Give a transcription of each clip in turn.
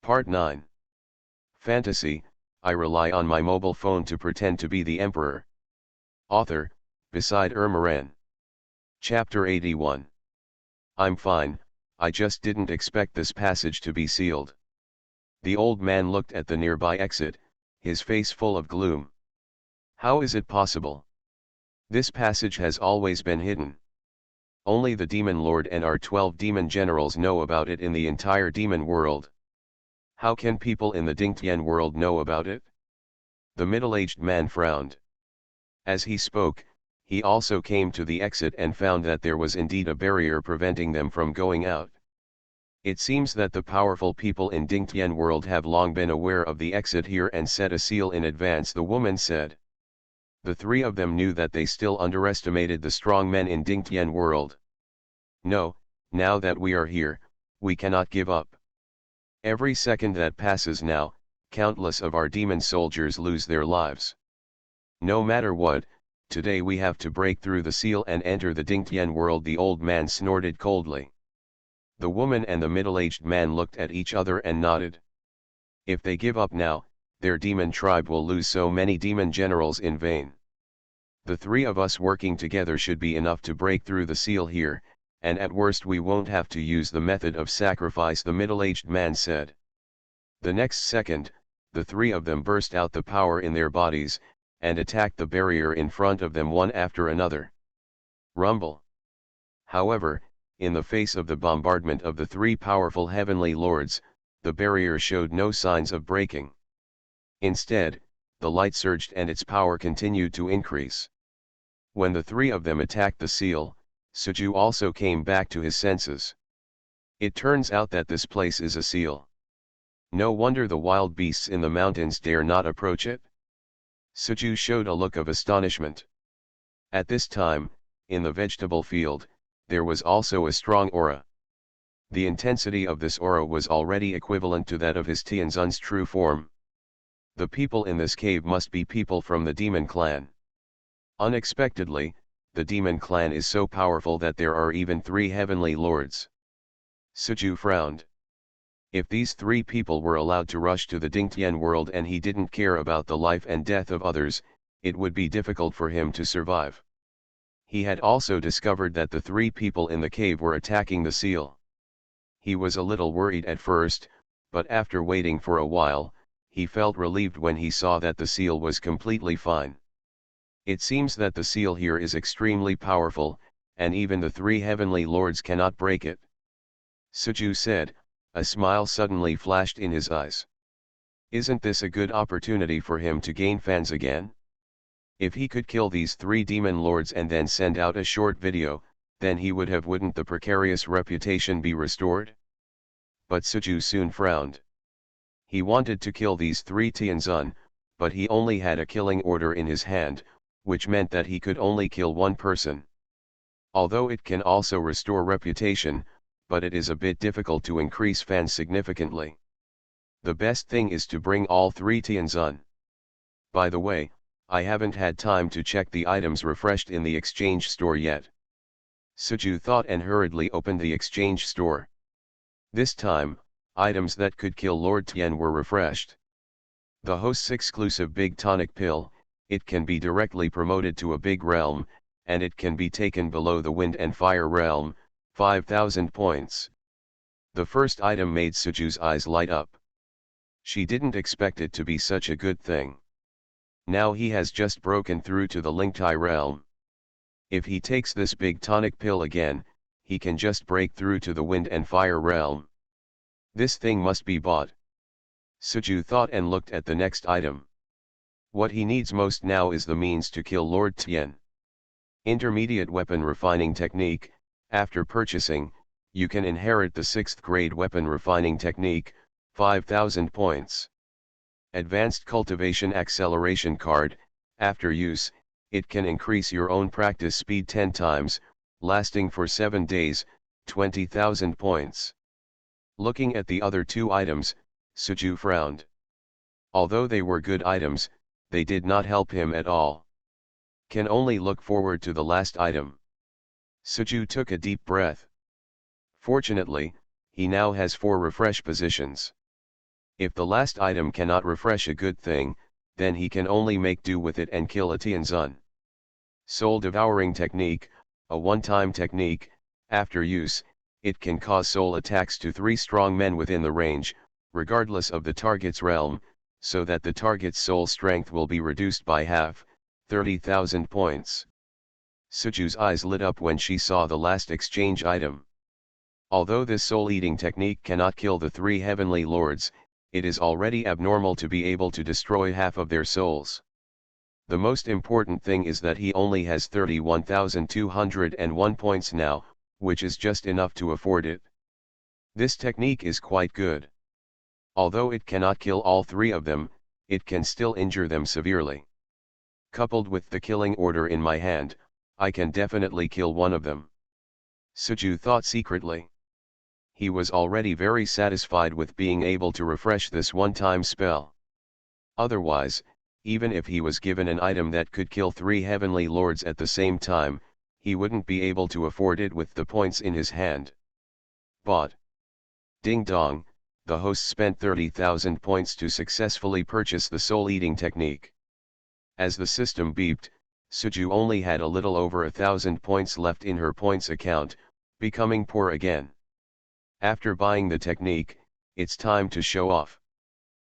Part 9. Fantasy, I rely on my mobile phone to pretend to be the Emperor. Author, Beside Ermaran. Chapter 81. I'm fine, I just didn't expect this passage to be sealed. The old man looked at the nearby exit, his face full of gloom. How is it possible? This passage has always been hidden. Only the Demon Lord and our 12 demon generals know about it in the entire demon world. How can people in the Dingtian world know about it? The middle-aged man frowned. As he spoke, he also came to the exit and found that there was indeed a barrier preventing them from going out. It seems that the powerful people in Dingtian world have long been aware of the exit here and set a seal in advance, the woman said. The three of them knew that they still underestimated the strong men in Dingtian world. No, now that we are here, we cannot give up. Every second that passes now, countless of our demon soldiers lose their lives. No matter what, today we have to break through the seal and enter the Dingtian world, the old man snorted coldly. The woman and the middle-aged man looked at each other and nodded. If they give up now, their demon tribe will lose so many demon generals in vain. The three of us working together should be enough to break through the seal here, and at worst we won't have to use the method of sacrifice, the middle-aged man said. The next second, the three of them burst out the power in their bodies, and attacked the barrier in front of them one after another. Rumble. However, in the face of the bombardment of the three powerful heavenly lords, the barrier showed no signs of breaking. Instead, the light surged and its power continued to increase. When the three of them attacked the seal, Suju also came back to his senses. It turns out that this place is a seal. No wonder the wild beasts in the mountains dare not approach it. Suju showed a look of astonishment. At this time, in the vegetable field, there was also a strong aura. The intensity of this aura was already equivalent to that of his Tianzun's true form. The people in this cave must be people from the demon clan. Unexpectedly, the demon clan is so powerful that there are even 3 heavenly lords. Suju frowned. If these 3 people were allowed to rush to the Dingtian world and he didn't care about the life and death of others, it would be difficult for him to survive. He had also discovered that the 3 people in the cave were attacking the seal. He was a little worried at first, but after waiting for a while, he felt relieved when he saw that the seal was completely fine. It seems that the seal here is extremely powerful, and even the 3 heavenly lords cannot break it. Suju said, a smile suddenly flashed in his eyes. Isn't this a good opportunity for him to gain fans again? If he could kill these 3 demon lords and then send out a short video, then wouldn't the precarious reputation be restored? But Suju soon frowned. He wanted to kill these 3 Tianzun, but he only had a killing order in his hand, which meant that he could only kill 1 person. Although it can also restore reputation, but it is a bit difficult to increase fans significantly. The best thing is to bring all 3 Tianzun. By the way, I haven't had time to check the items refreshed in the exchange store yet. Suju thought and hurriedly opened the exchange store. This time, items that could kill Lord Tian were refreshed. The host's exclusive big tonic pill, it can be directly promoted to a big realm, and it can be taken below the wind and fire realm, 5,000 points. The first item made Suju's eyes light up. She didn't expect it to be such a good thing. Now he has just broken through to the Lingtai realm. If he takes this big tonic pill again, he can just break through to the wind and fire realm. This thing must be bought. Suju thought and looked at the next item. What he needs most now is the means to kill Lord Tian. Intermediate weapon refining technique. After purchasing, you can inherit the 6th grade weapon refining technique, 5,000 points. Advanced cultivation acceleration card. After use, it can increase your own practice speed 10 times, lasting for 7 days, 20,000 points. Looking at the other 2 items, Suju frowned. Although they were good items, they did not help him at all. Can only look forward to the last item. Suju took a deep breath. Fortunately, he now has 4 refresh positions. If the last item cannot refresh a good thing, then he can only make do with it and kill a Tianzun. Soul Devouring Technique, a one-time technique. After use, it can cause soul attacks to 3 strong men within the range, regardless of the target's realm, so that the target's soul strength will be reduced by half, 30,000 points. Suju's eyes lit up when she saw the last exchange item. Although this soul-eating technique cannot kill the 3 heavenly lords, it is already abnormal to be able to destroy half of their souls. The most important thing is that he only has 31,201 points now, which is just enough to afford it. This technique is quite good. Although it cannot kill all 3 of them, it can still injure them severely. Coupled with the killing order in my hand, I can definitely kill one of them. Suju thought secretly. He was already very satisfied with being able to refresh this one-time spell. Otherwise, even if he was given an item that could kill 3 heavenly lords at the same time, he wouldn't be able to afford it with the points in his hand. Bought. Ding dong, the host spent 30,000 points to successfully purchase the soul-eating technique. As the system beeped, Suju only had a little over 1,000 points left in her points account, becoming poor again. After buying the technique, it's time to show off.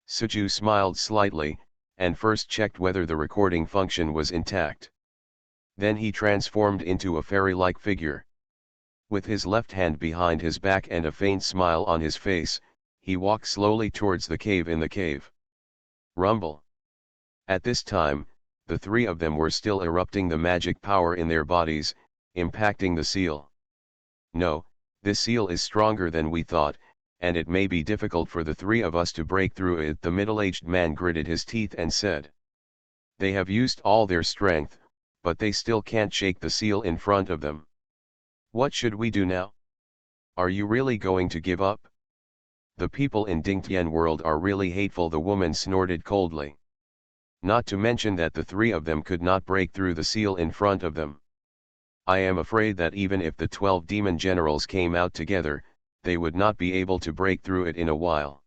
Suju smiled slightly, and first checked whether the recording function was intact. Then he transformed into a fairy-like figure. With his left hand behind his back and a faint smile on his face, he walked slowly towards the cave in the cave. Rumble. At this time, the 3 of them were still erupting the magic power in their bodies, impacting the seal. No, this seal is stronger than we thought, and it may be difficult for the 3 of us to break through it. The middle-aged man gritted his teeth and said. They have used all their strength, but they still can't shake the seal in front of them. What should we do now? Are you really going to give up? The people in Dingtian world are really hateful, the woman snorted coldly. Not to mention that the 3 of them could not break through the seal in front of them. I am afraid that even if the 12 demon generals came out together, they would not be able to break through it in a while.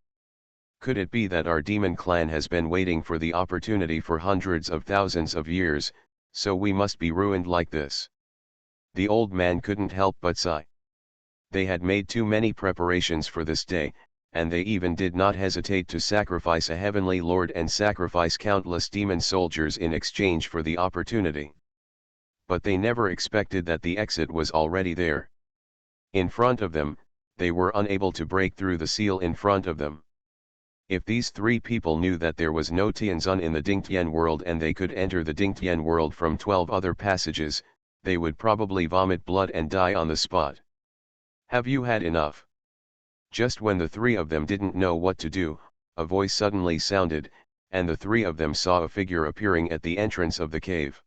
Could it be that our demon clan has been waiting for the opportunity for hundreds of thousands of years, so we must be ruined like this? The old man couldn't help but sigh. They had made too many preparations for this day, and they even did not hesitate to sacrifice a heavenly lord and sacrifice countless demon soldiers in exchange for the opportunity. But they never expected that the exit was already there. In front of them, they were unable to break through the seal in front of them. If these 3 people knew that there was no Tianzun in the Dingtian world and they could enter the Dingtian world from 12 other passages, they would probably vomit blood and die on the spot. Have you had enough? Just when the 3 of them didn't know what to do, a voice suddenly sounded, and the 3 of them saw a figure appearing at the entrance of the cave.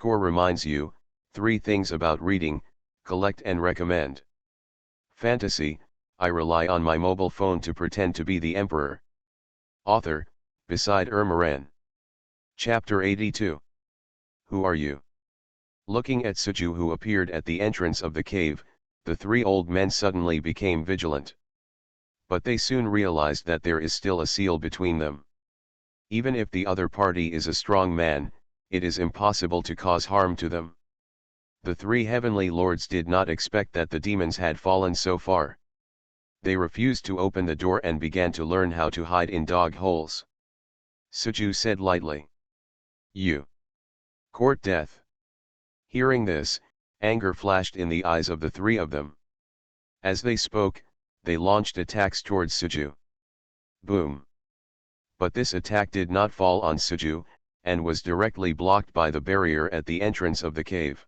Reminds you, 3 things about reading: collect and recommend. Fantasy, I rely on my mobile phone to pretend to be the emperor. Author, beside Ermaran. Chapter 82. Who are you? Looking at Suju, who appeared at the entrance of the cave, the 3 old men suddenly became vigilant. But they soon realized that there is still a seal between them. Even if the other party is a strong man, it is impossible to cause harm to them. The 3 heavenly lords did not expect that the demons had fallen so far. They refused to open the door and began to learn how to hide in dog holes. Suju said lightly. You court death. Hearing this, anger flashed in the eyes of the 3 of them. As they spoke, they launched attacks towards Suju. Boom! But this attack did not fall on Suju, and was directly blocked by the barrier at the entrance of the cave.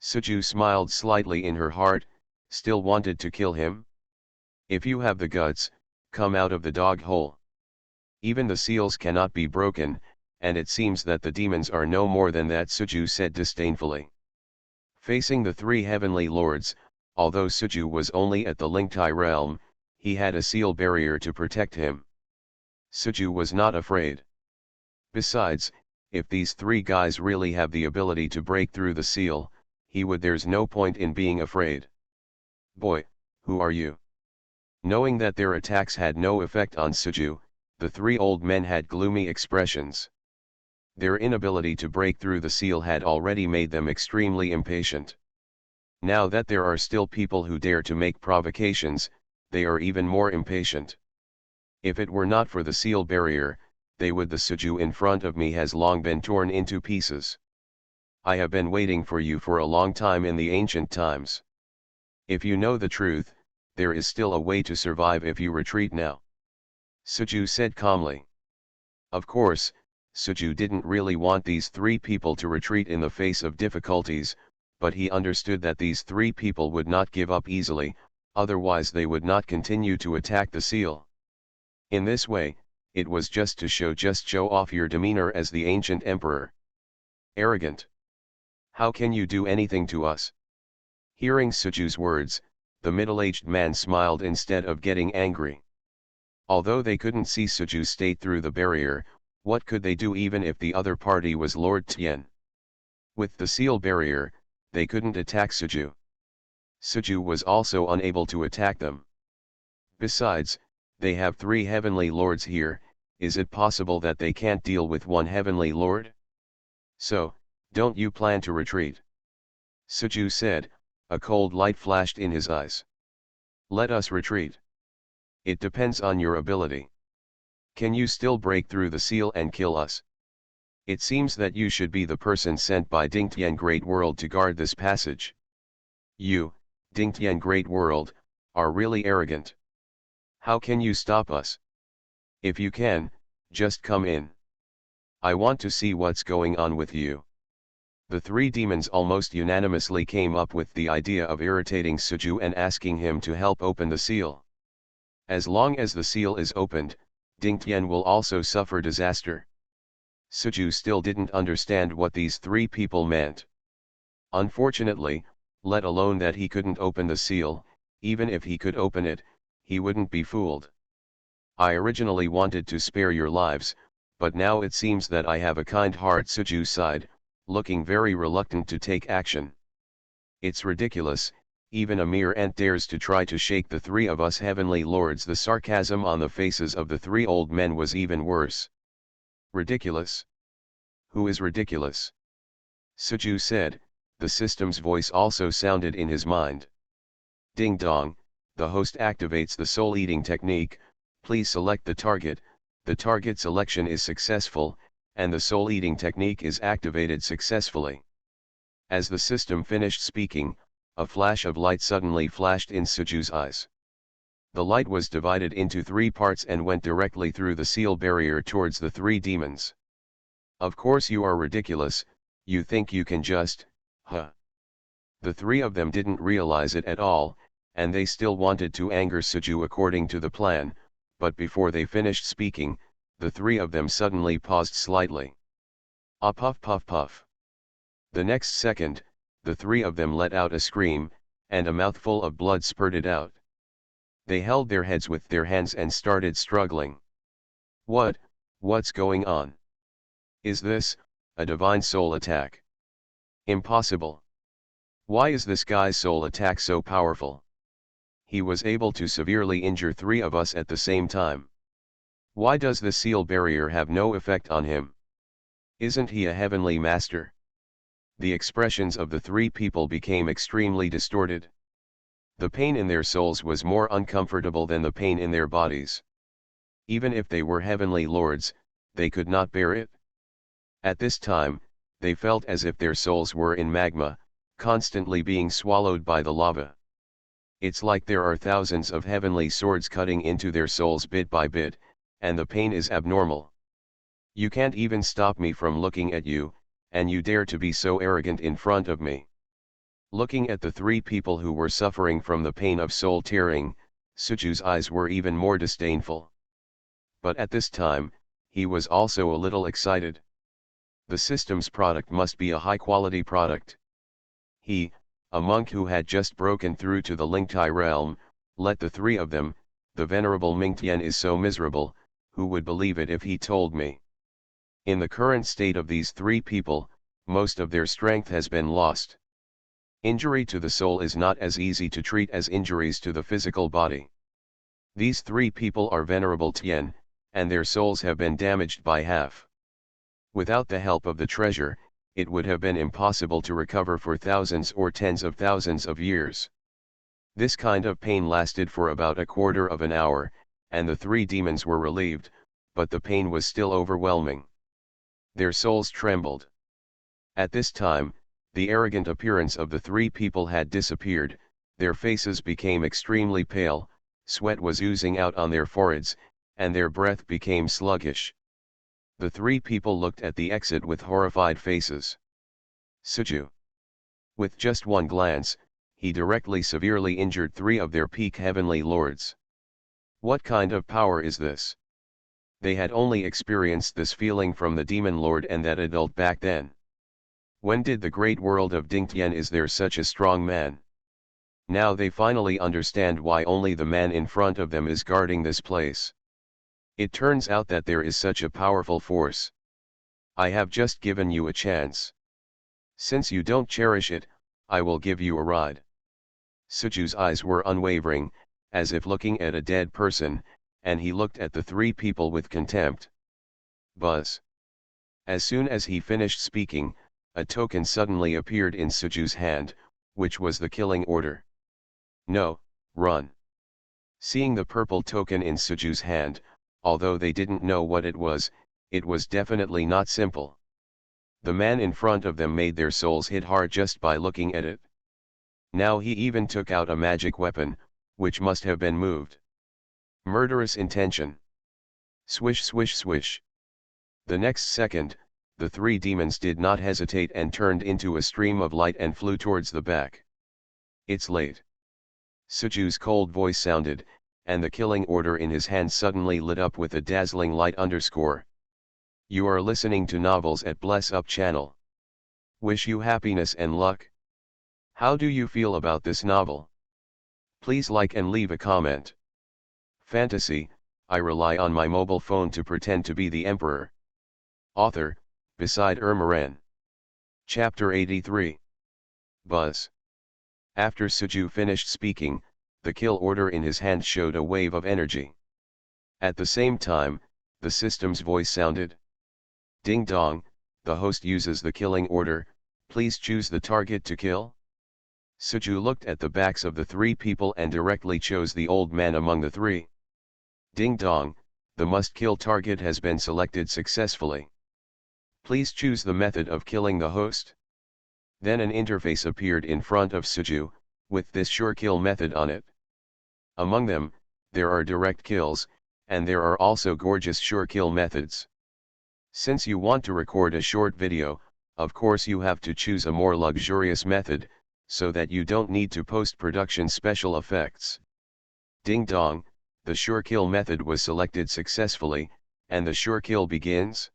Suju smiled slightly in her heart, still wanted to kill him? If you have the guts, come out of the dog hole. Even the seals cannot be broken, and it seems that the demons are no more than that, Suju said disdainfully. Facing the 3 heavenly lords, although Suju was only at the Lingtai realm, he had a seal barrier to protect him. Suju was not afraid. Besides, if these 3 guys really have the ability to break through the seal, there's no point in being afraid. Boy, who are you? Knowing that their attacks had no effect on Suju, the three old men had gloomy expressions. Their inability to break through the seal had already made them extremely impatient. Now that there are still people who dare to make provocations, they are even more impatient. If it were not for the seal barrier, the Suju in front of me has long been torn into pieces. I have been waiting for you for a long time in the ancient times. If you know the truth, there is still a way to survive if you retreat now. Suju said calmly. Of course, Suju didn't really want these three people to retreat in the face of difficulties, but he understood that these three people would not give up easily, otherwise they would not continue to attack the seal. In this way, it was just to show off your demeanor as the ancient emperor. Arrogant. How can you do anything to us? Hearing Suju's words, the middle-aged man smiled instead of getting angry. Although they couldn't see Suju's state through the barrier, what could they do even if the other party was Lord Tian? With the seal barrier, they couldn't attack Suju. Suju was also unable to attack them. Besides, they have three heavenly lords here. Is it possible that they can't deal with one heavenly lord? So, don't you plan to retreat? Suju said, a cold light flashed in his eyes. Let us retreat. It depends on your ability. Can you still break through the seal and kill us? It seems that you should be the person sent by Dingtian Great World to guard this passage. You, Dingtian Great World, are really arrogant. How can you stop us? If you can, just come in. I want to see what's going on with you. The three demons almost unanimously came up with the idea of irritating Suju and asking him to help open the seal. As long as the seal is opened, Dingtian will also suffer disaster. Suju still didn't understand what these three people meant. Unfortunately, let alone that he couldn't open the seal, even if he could open it, he wouldn't be fooled. I originally wanted to spare your lives, but now it seems that I have a kind heart, Suju sighed, looking very reluctant to take action. It's ridiculous, even a mere ant dares to try to shake the three of us heavenly lords. The sarcasm on the faces of the three old men was even worse. Ridiculous? Who is ridiculous? Suju said, the system's voice also sounded in his mind. Ding dong, the host activates the soul-eating technique. Please select the target selection is successful, and the soul-eating technique is activated successfully. As the system finished speaking, a flash of light suddenly flashed in Suju's eyes. The light was divided into three parts and went directly through the seal barrier towards the three demons. Of course you are ridiculous, you think you can just, huh? The three of them didn't realize it at all, and they still wanted to anger Suju according to the plan, but before they finished speaking, the three of them suddenly paused slightly. Ah, puff puff puff. The next second, the three of them let out a scream, and a mouthful of blood spurted out. They held their heads with their hands and started struggling. What's going on? Is this a divine soul attack? Impossible. Why is this guy's soul attack so powerful? He was able to severely injure three of us at the same time. Why does the seal barrier have no effect on him? Isn't he a heavenly master? The expressions of the three people became extremely distorted. The pain in their souls was more uncomfortable than the pain in their bodies. Even if they were heavenly lords, they could not bear it. At this time, they felt as if their souls were in magma, constantly being swallowed by the lava. It's like there are thousands of heavenly swords cutting into their souls bit by bit, and the pain is abnormal. You can't even stop me from looking at you, and you dare to be so arrogant in front of me. Looking at the three people who were suffering from the pain of soul tearing, Suju's eyes were even more disdainful. But at this time, he was also a little excited. The system's product must be a high-quality product. He, a monk who had just broken through to the Lingtai realm, let the three of them, the venerable Mingtian is so miserable, who would believe it if he told me? In the current state of these three people, most of their strength has been lost. Injury to the soul is not as easy to treat as injuries to the physical body. These three people are Venerable Tian, and their souls have been damaged by half. Without the help of the treasure, it would have been impossible to recover for thousands or tens of thousands of years. This kind of pain lasted for about a quarter of an hour, and the three demons were relieved, but the pain was still overwhelming. Their souls trembled. At this time, the arrogant appearance of the three people had disappeared, their faces became extremely pale, sweat was oozing out on their foreheads, and their breath became sluggish. The three people looked at the exit with horrified faces. Suju. With just one glance, he directly severely injured three of their peak heavenly lords. What kind of power is this? They had only experienced this feeling from the demon lord and that adult back then. When did the great world of Dingtian is there such a strong man? Now they finally understand why only the man in front of them is guarding this place. It turns out that there is such a powerful force. I have just given you a chance. Since you don't cherish it, I will give you a ride. Suju's eyes were unwavering, as if looking at a dead person, and he looked at the three people with contempt. Buzz. As soon as he finished speaking, a token suddenly appeared in Suju's hand, which was the killing order. No, run. Seeing the purple token in Suju's hand, although they didn't know what it was definitely not simple. The man in front of them made their souls hit hard just by looking at it. Now he even took out a magic weapon, which must have been moved. Murderous intention. Swish swish swish. The next second, the three demons did not hesitate and turned into a stream of light and flew towards the back. It's late. Suju's cold voice sounded, and the killing order in his hand suddenly lit up with a dazzling light underscore. You are listening to Novels at Bless Up channel. Wish you happiness and luck. How do you feel about this novel? Please like and leave a comment. Fantasy, I rely on my mobile phone to pretend to be the emperor. Author, Beside Ermaran. Chapter 83. Buzz. After Suju finished speaking, the kill order in his hand showed a wave of energy. At the same time, the system's voice sounded. Ding dong, the host uses the killing order, please choose the target to kill. Suju looked at the backs of the three people and directly chose the old man among the three. Ding dong, the must-kill target has been selected successfully. Please choose the method of killing the host. Then an interface appeared in front of Suju, with this sure kill method on it. Among them, there are direct kills, and there are also gorgeous sure kill methods. Since you want to record a short video, of course you have to choose a more luxurious method, so that you don't need to post-production special effects. Ding dong, the sure kill method was selected successfully, and the sure kill begins.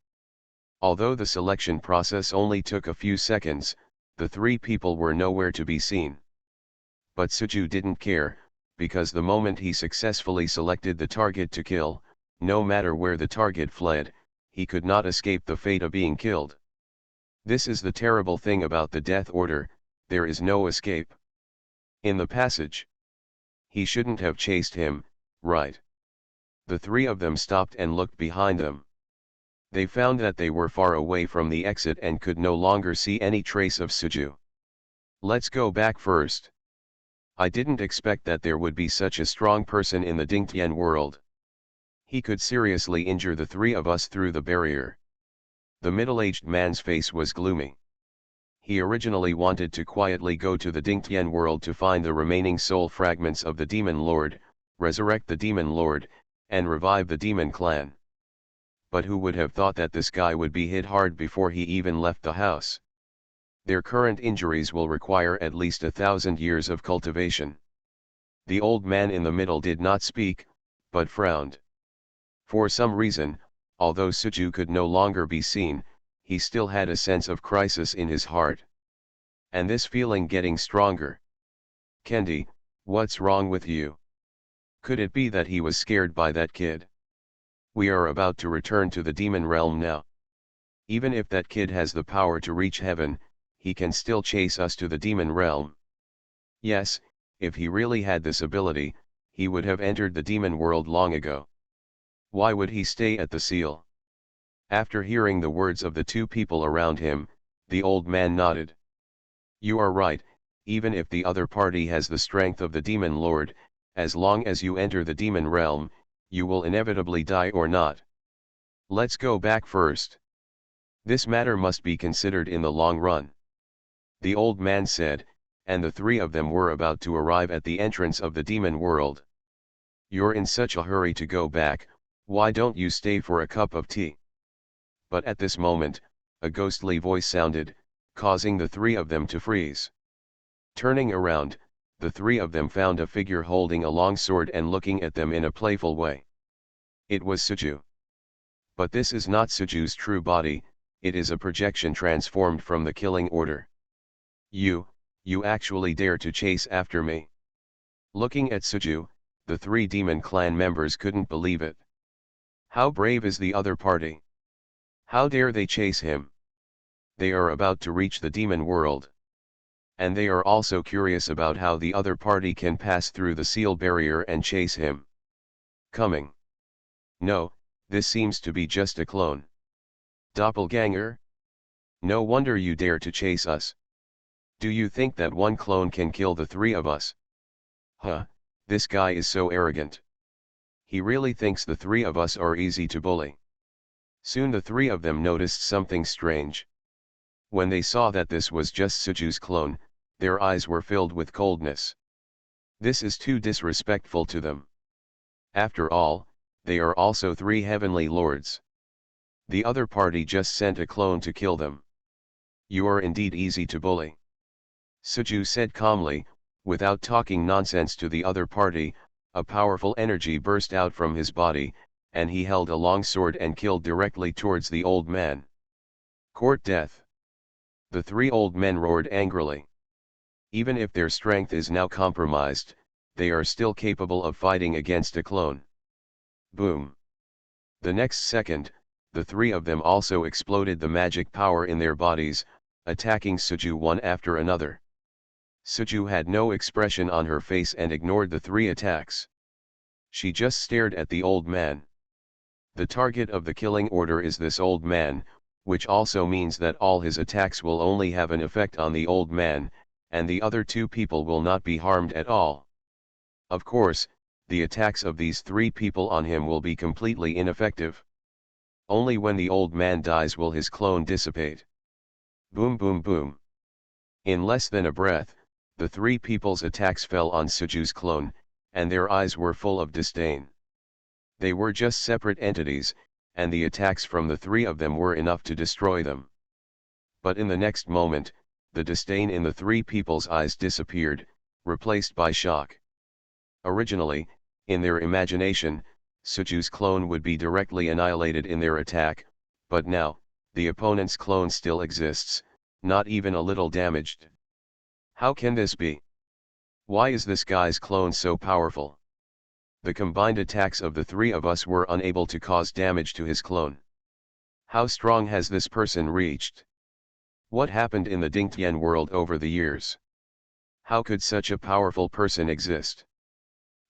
Although the selection process only took a few seconds, the three people were nowhere to be seen. But Suju didn't care, because the moment he successfully selected the target to kill, no matter where the target fled, he could not escape the fate of being killed. This is the terrible thing about the death order, there is no escape. In the passage. He shouldn't have chased him, right? The three of them stopped and looked behind them. They found that they were far away from the exit and could no longer see any trace of Suju. Let's go back first. I didn't expect that there would be such a strong person in the Dingtian world. He could seriously injure the three of us through the barrier. The middle-aged man's face was gloomy. He originally wanted to quietly go to the Dingtian world to find the remaining soul fragments of the Demon Lord, resurrect the Demon Lord, and revive the Demon Clan. But who would have thought that this guy would be hit hard before he even left the house? Their current injuries will require at least 1,000 years of cultivation. The old man in the middle did not speak, but frowned. For some reason, although Suju could no longer be seen, he still had a sense of crisis in his heart. And this feeling getting stronger. Kendi, what's wrong with you? Could it be that he was scared by that kid? We are about to return to the demon realm now. Even if that kid has the power to reach heaven, he can still chase us to the demon realm. Yes, if he really had this ability, he would have entered the demon world long ago. Why would he stay at the seal? After hearing the words of the two people around him, the old man nodded. You are right, even if the other party has the strength of the demon lord, as long as you enter the demon realm, you will inevitably die or not. Let's go back first. This matter must be considered in the long run. The old man said, and the three of them were about to arrive at the entrance of the demon world. You're in such a hurry to go back, why don't you stay for a cup of tea? But at this moment, a ghostly voice sounded, causing the three of them to freeze. Turning around, the three of them found a figure holding a long sword and looking at them in a playful way. It was Suju. But this is not Suju's true body, it is a projection transformed from the killing order. You actually dare to chase after me? Looking at Suju, the three demon clan members couldn't believe it. How brave is the other party? How dare they chase him? They are about to reach the demon world. And they are also curious about how the other party can pass through the seal barrier and chase him. Coming. No, this seems to be just a clone. Doppelganger? No wonder you dare to chase us. Do you think that one clone can kill the three of us? Huh, this guy is so arrogant. He really thinks the three of us are easy to bully. Soon the three of them noticed something strange. When they saw that this was just Suju's clone, their eyes were filled with coldness. This is too disrespectful to them. After all, they are also three heavenly lords. The other party just sent a clone to kill them. You are indeed easy to bully. Suju said calmly, without talking nonsense to the other party. A powerful energy burst out from his body, and he held a long sword and killed directly towards the old man. Court death. The three old men roared angrily. Even if their strength is now compromised, they are still capable of fighting against a clone. Boom. The next second, the three of them also exploded the magic power in their bodies, attacking Suju one after another. Suju had no expression on her face and ignored the three attacks. She just stared at the old man. The target of the killing order is this old man, which also means that all his attacks will only have an effect on the old man, and the other two people will not be harmed at all. Of course, the attacks of these three people on him will be completely ineffective. Only when the old man dies will his clone dissipate. Boom boom boom. In less than a breath, the three people's attacks fell on Suju's clone, and their eyes were full of disdain. They were just separate entities, and the attacks from the three of them were enough to destroy them. But in the next moment, the disdain in the three people's eyes disappeared, replaced by shock. Originally, in their imagination, Suju's clone would be directly annihilated in their attack, but now, the opponent's clone still exists, not even a little damaged. How can this be? Why is this guy's clone so powerful? The combined attacks of the three of us were unable to cause damage to his clone. How strong has this person reached? What happened in the Dingtian world over the years? How could such a powerful person exist?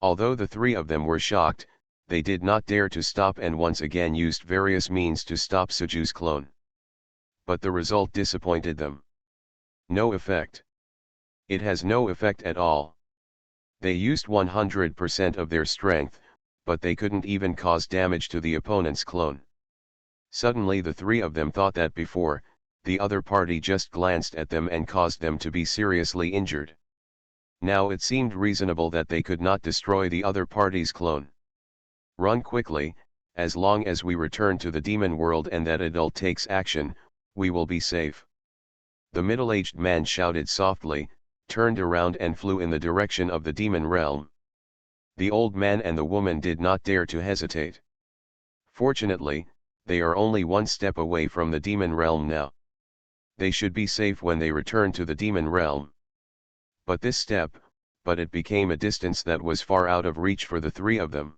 Although the three of them were shocked, they did not dare to stop and once again used various means to stop Suju's clone. But the result disappointed them. No effect. It has no effect at all. They used 100% of their strength, but they couldn't even cause damage to the opponent's clone. Suddenly the three of them thought that before, the other party just glanced at them and caused them to be seriously injured. Now it seemed reasonable that they could not destroy the other party's clone. Run quickly, as long as we return to the demon world and that adult takes action, we will be safe. The middle-aged man shouted softly, turned around and flew in the direction of the demon realm. The old man and the woman did not dare to hesitate. Fortunately, they are only one step away from the demon realm now. They should be safe when they return to the demon realm. But it became a distance that was far out of reach for the three of them.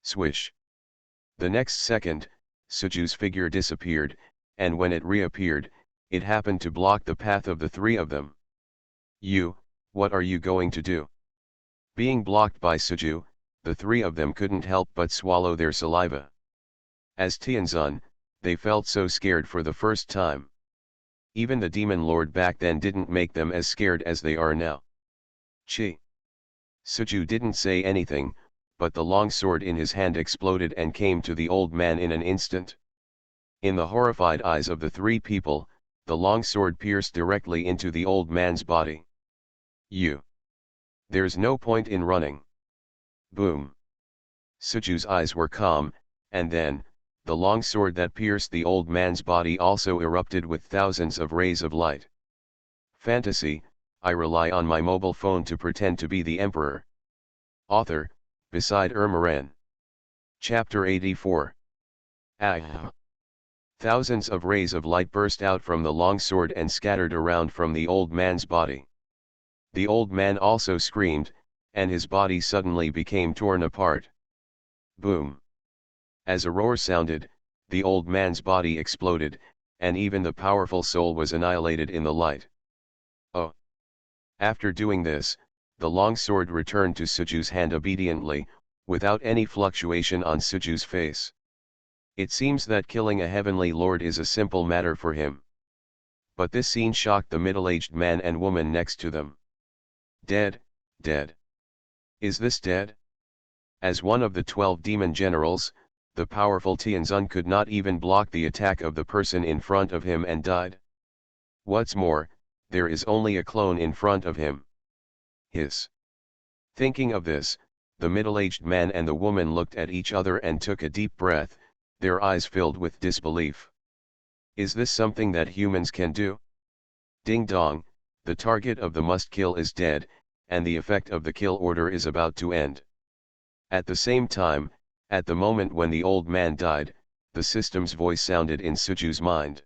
Swish. The next second, Suju's figure disappeared, and when it reappeared, it happened to block the path of the three of them. What are you going to do? Being blocked by Suju, the three of them couldn't help but swallow their saliva. As Tianzun, they felt so scared for the first time. Even the demon lord back then didn't make them as scared as they are now. Chi. Suju didn't say anything, but the long sword in his hand exploded and came to the old man in an instant. In the horrified eyes of the three people, the long sword pierced directly into the old man's body. There's no point in running. Boom. Suju's eyes were calm, and then, the long sword that pierced the old man's body also erupted with thousands of rays of light. Fantasy, I rely on my mobile phone to pretend to be the emperor. Author, beside Ermaran. Chapter 84. Thousands of rays of light burst out from the long sword and scattered around from the old man's body. The old man also screamed, and his body suddenly became torn apart. Boom. As a roar sounded, the old man's body exploded, and even the powerful soul was annihilated in the light. Oh! After doing this, the long sword returned to Suju's hand obediently, without any fluctuation on Suju's face. It seems that killing a heavenly lord is a simple matter for him. But this scene shocked the middle-aged man and woman next to them. Dead, dead. Is this dead? As one of the 12 demon generals, the powerful Tianzun could not even block the attack of the person in front of him and died. What's more, there is only a clone in front of him. Hiss. Thinking of this, the middle-aged man and the woman looked at each other and took a deep breath, their eyes filled with disbelief. Is this something that humans can do? Ding dong, the target of the must-kill is dead, and the effect of the kill order is about to end. At the same time, at the moment when the old man died, the system's voice sounded in Suju's mind.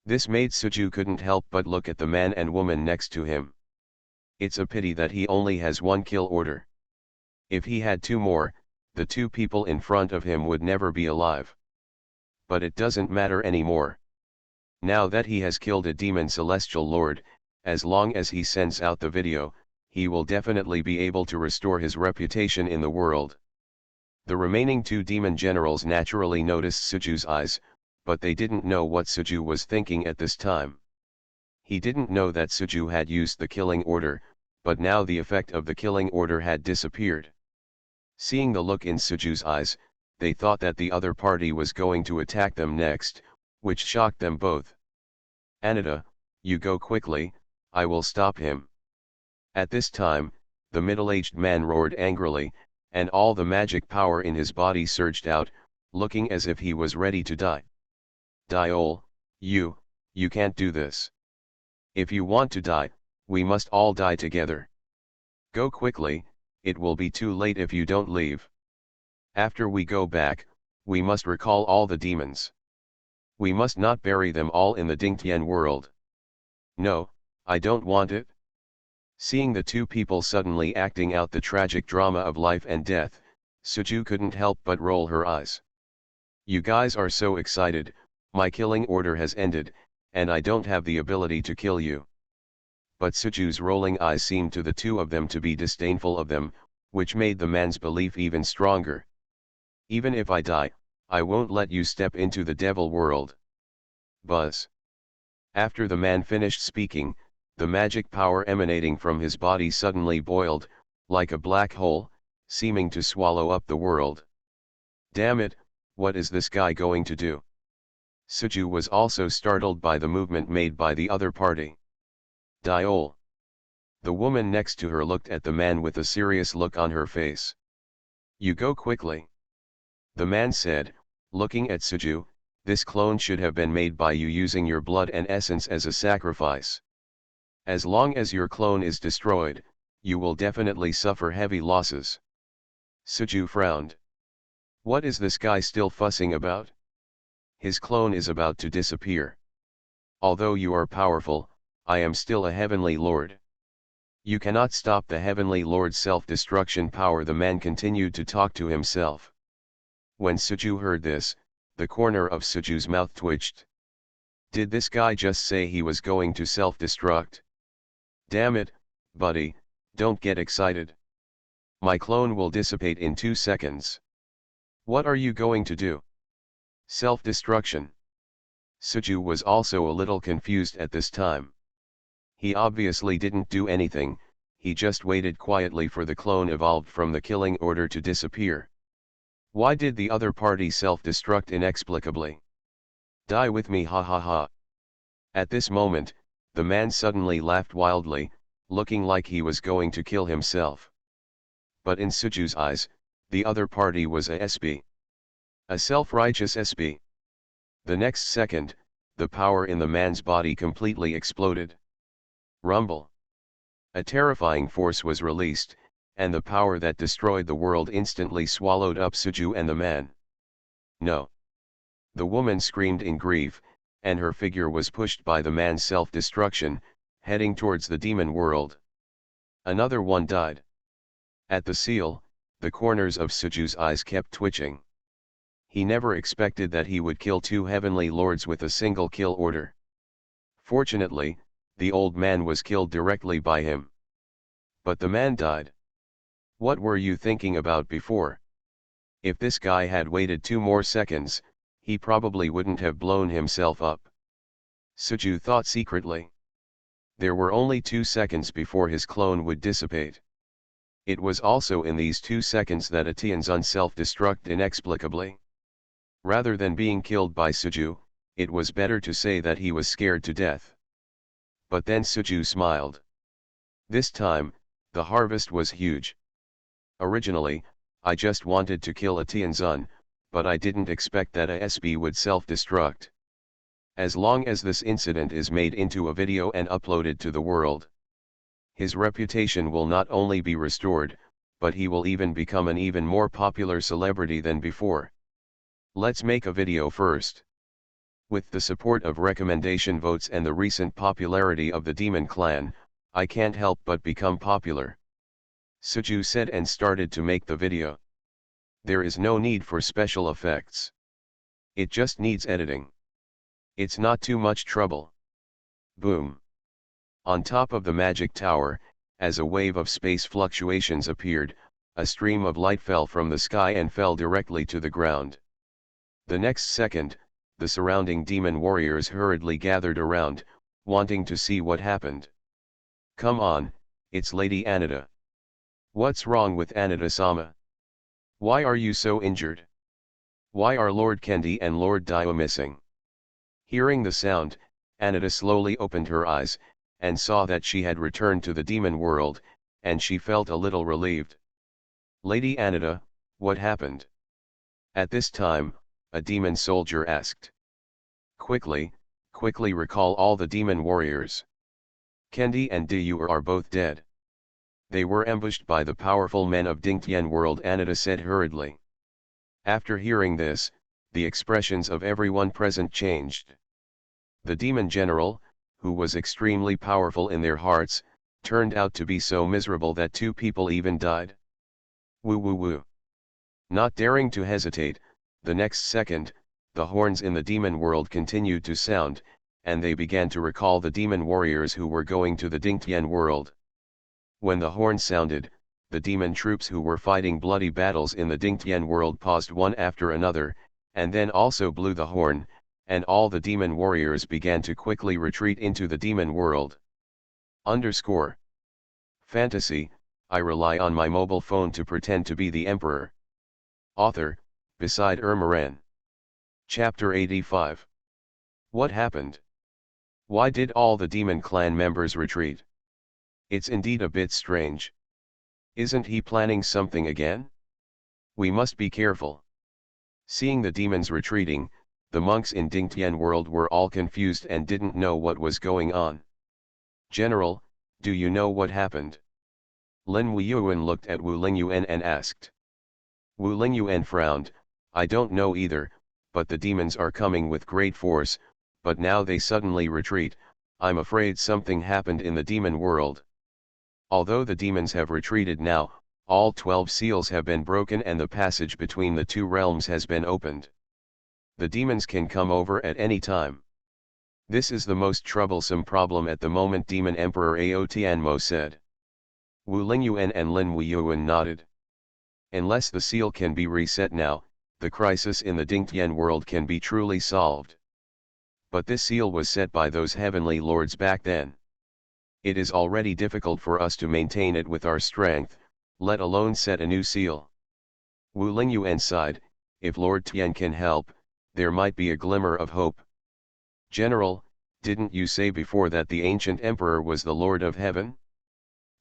This made Suju couldn't help but look at the man and woman next to him. It's a pity that he only has one kill order. If he had two more, the two people in front of him would never be alive. But it doesn't matter anymore. Now that he has killed a demon celestial lord, as long as he sends out the video, he will definitely be able to restore his reputation in the world. The remaining two demon generals naturally noticed Suju's eyes, but they didn't know what Suju was thinking at this time. He didn't know that Suju had used the killing order, but now the effect of the killing order had disappeared. Seeing the look in Suju's eyes, they thought that the other party was going to attack them next, which shocked them both. Anita, you go quickly, I will stop him. At this time, the middle-aged man roared angrily, and all the magic power in his body surged out, looking as if he was ready to die. Diol, you can't do this. If you want to die, we must all die together. Go quickly, it will be too late if you don't leave. After we go back, we must recall all the demons. We must not bury them all in the Dingtian world. No, I don't want it. Seeing the two people suddenly acting out the tragic drama of life and death, Suju couldn't help but roll her eyes. You guys are so excited, my killing order has ended, and I don't have the ability to kill you. But Suju's rolling eyes seemed to the two of them to be disdainful of them, which made the man's belief even stronger. Even if I die, I won't let you step into the devil world. Buzz. After the man finished speaking, the magic power emanating from his body suddenly boiled, like a black hole, seeming to swallow up the world. Damn it, what is this guy going to do? Suju was also startled by the movement made by the other party. Diol. The woman next to her looked at the man with a serious look on her face. You go quickly. The man said, looking at Suju, this clone should have been made by you using your blood and essence as a sacrifice. As long as your clone is destroyed, you will definitely suffer heavy losses. Suju frowned. What is this guy still fussing about? His clone is about to disappear. Although you are powerful, I am still a heavenly lord. You cannot stop the heavenly lord's self-destruction power. The man continued to talk to himself. When Suju heard this, the corner of Suju's mouth twitched. Did this guy just say he was going to self-destruct? Damn it, buddy, don't get excited. My clone will dissipate in 2 seconds. What are you going to do? Self-destruction. Suju was also a little confused at this time. He obviously didn't do anything, he just waited quietly for the clone evolved from the killing order to disappear. Why did the other party self-destruct inexplicably? Die with me, ha ha ha. At this moment, the man suddenly laughed wildly, looking like he was going to kill himself. But in Suju's eyes, the other party was a SB. A self-righteous SB. The next second, the power in the man's body completely exploded. Rumble. A terrifying force was released, and the power that destroyed the world instantly swallowed up Suju and the man. No. The woman screamed in grief, and her figure was pushed by the man's self-destruction, heading towards the demon world. Another one died. At the seal, the corners of Suju's eyes kept twitching. He never expected that he would kill 2 heavenly lords with a single kill order. Fortunately, the old man was killed directly by him. But the man died. What were you thinking about before? If this guy had waited 2 more seconds, he probably wouldn't have blown himself up. Suju thought secretly. There were only 2 seconds before his clone would dissipate. It was also in these 2 seconds that Tianzun self-destruct inexplicably. Rather than being killed by Suju, it was better to say that he was scared to death. But then Suju smiled. This time, the harvest was huge. Originally, I just wanted to kill Tianzun, but I didn't expect that a SB would self-destruct. As long as this incident is made into a video and uploaded to the world, his reputation will not only be restored, but he will even become an even more popular celebrity than before. Let's make a video first. With the support of recommendation votes and the recent popularity of the Demon Clan, I can't help but become popular. Suju said and started to make the video. There is no need for special effects. It just needs editing. It's not too much trouble. Boom. On top of the magic tower, as a wave of space fluctuations appeared, a stream of light fell from the sky and fell directly to the ground. The next second, the surrounding demon warriors hurriedly gathered around, wanting to see what happened. Come on, it's Lady Anita. What's wrong with Anita-sama? Why are you so injured? Why are Lord Kendi and Lord Dio missing? Hearing the sound, Anita slowly opened her eyes, and saw that she had returned to the demon world, and she felt a little relieved. Lady Anita, what happened? At this time, a demon soldier asked. Quickly recall all the demon warriors. Kendi and Diyu are both dead. They were ambushed by the powerful men of Dingtian world, Anita said hurriedly. After hearing this, the expressions of everyone present changed. The demon general, who was extremely powerful in their hearts, turned out to be so miserable that 2 people even died. Woo woo woo. Not daring to hesitate, the next second, the horns in the demon world continued to sound, and they began to recall the demon warriors who were going to the Dingtian world. When the horn sounded, the demon troops who were fighting bloody battles in the Dingtian world paused one after another, and then also blew the horn, and all the demon warriors began to quickly retreat into the demon world. Fantasy, I rely on my mobile phone to pretend to be the emperor. Author, Beside Ermaran. Chapter 85. What happened? Why did all the demon clan members retreat? It's indeed a bit strange. Isn't he planning something again? We must be careful. Seeing the demons retreating, the monks in Dingtian world were all confused and didn't know what was going on. General, do you know what happened? Lin Wuyuan looked at Wu Lingyuan and asked. Wu Lingyuan frowned. I don't know either, but the demons are coming with great force, but now they suddenly retreat. I'm afraid something happened in the demon world. Although the demons have retreated now, all 12 seals have been broken and the passage between the 2 realms has been opened. The demons can come over at any time. This is the most troublesome problem at the moment, Demon Emperor Ao Tianmo said. Wu Lingyuan and Lin Wuyuan nodded. Unless the seal can be reset now, the crisis in the Dingtian world can be truly solved. But this seal was set by those heavenly lords back then. It is already difficult for us to maintain it with our strength, let alone set a new seal. Wu Lingyuan sighed, if Lord Tian can help, there might be a glimmer of hope. General, didn't you say before that the ancient emperor was the Lord of Heaven?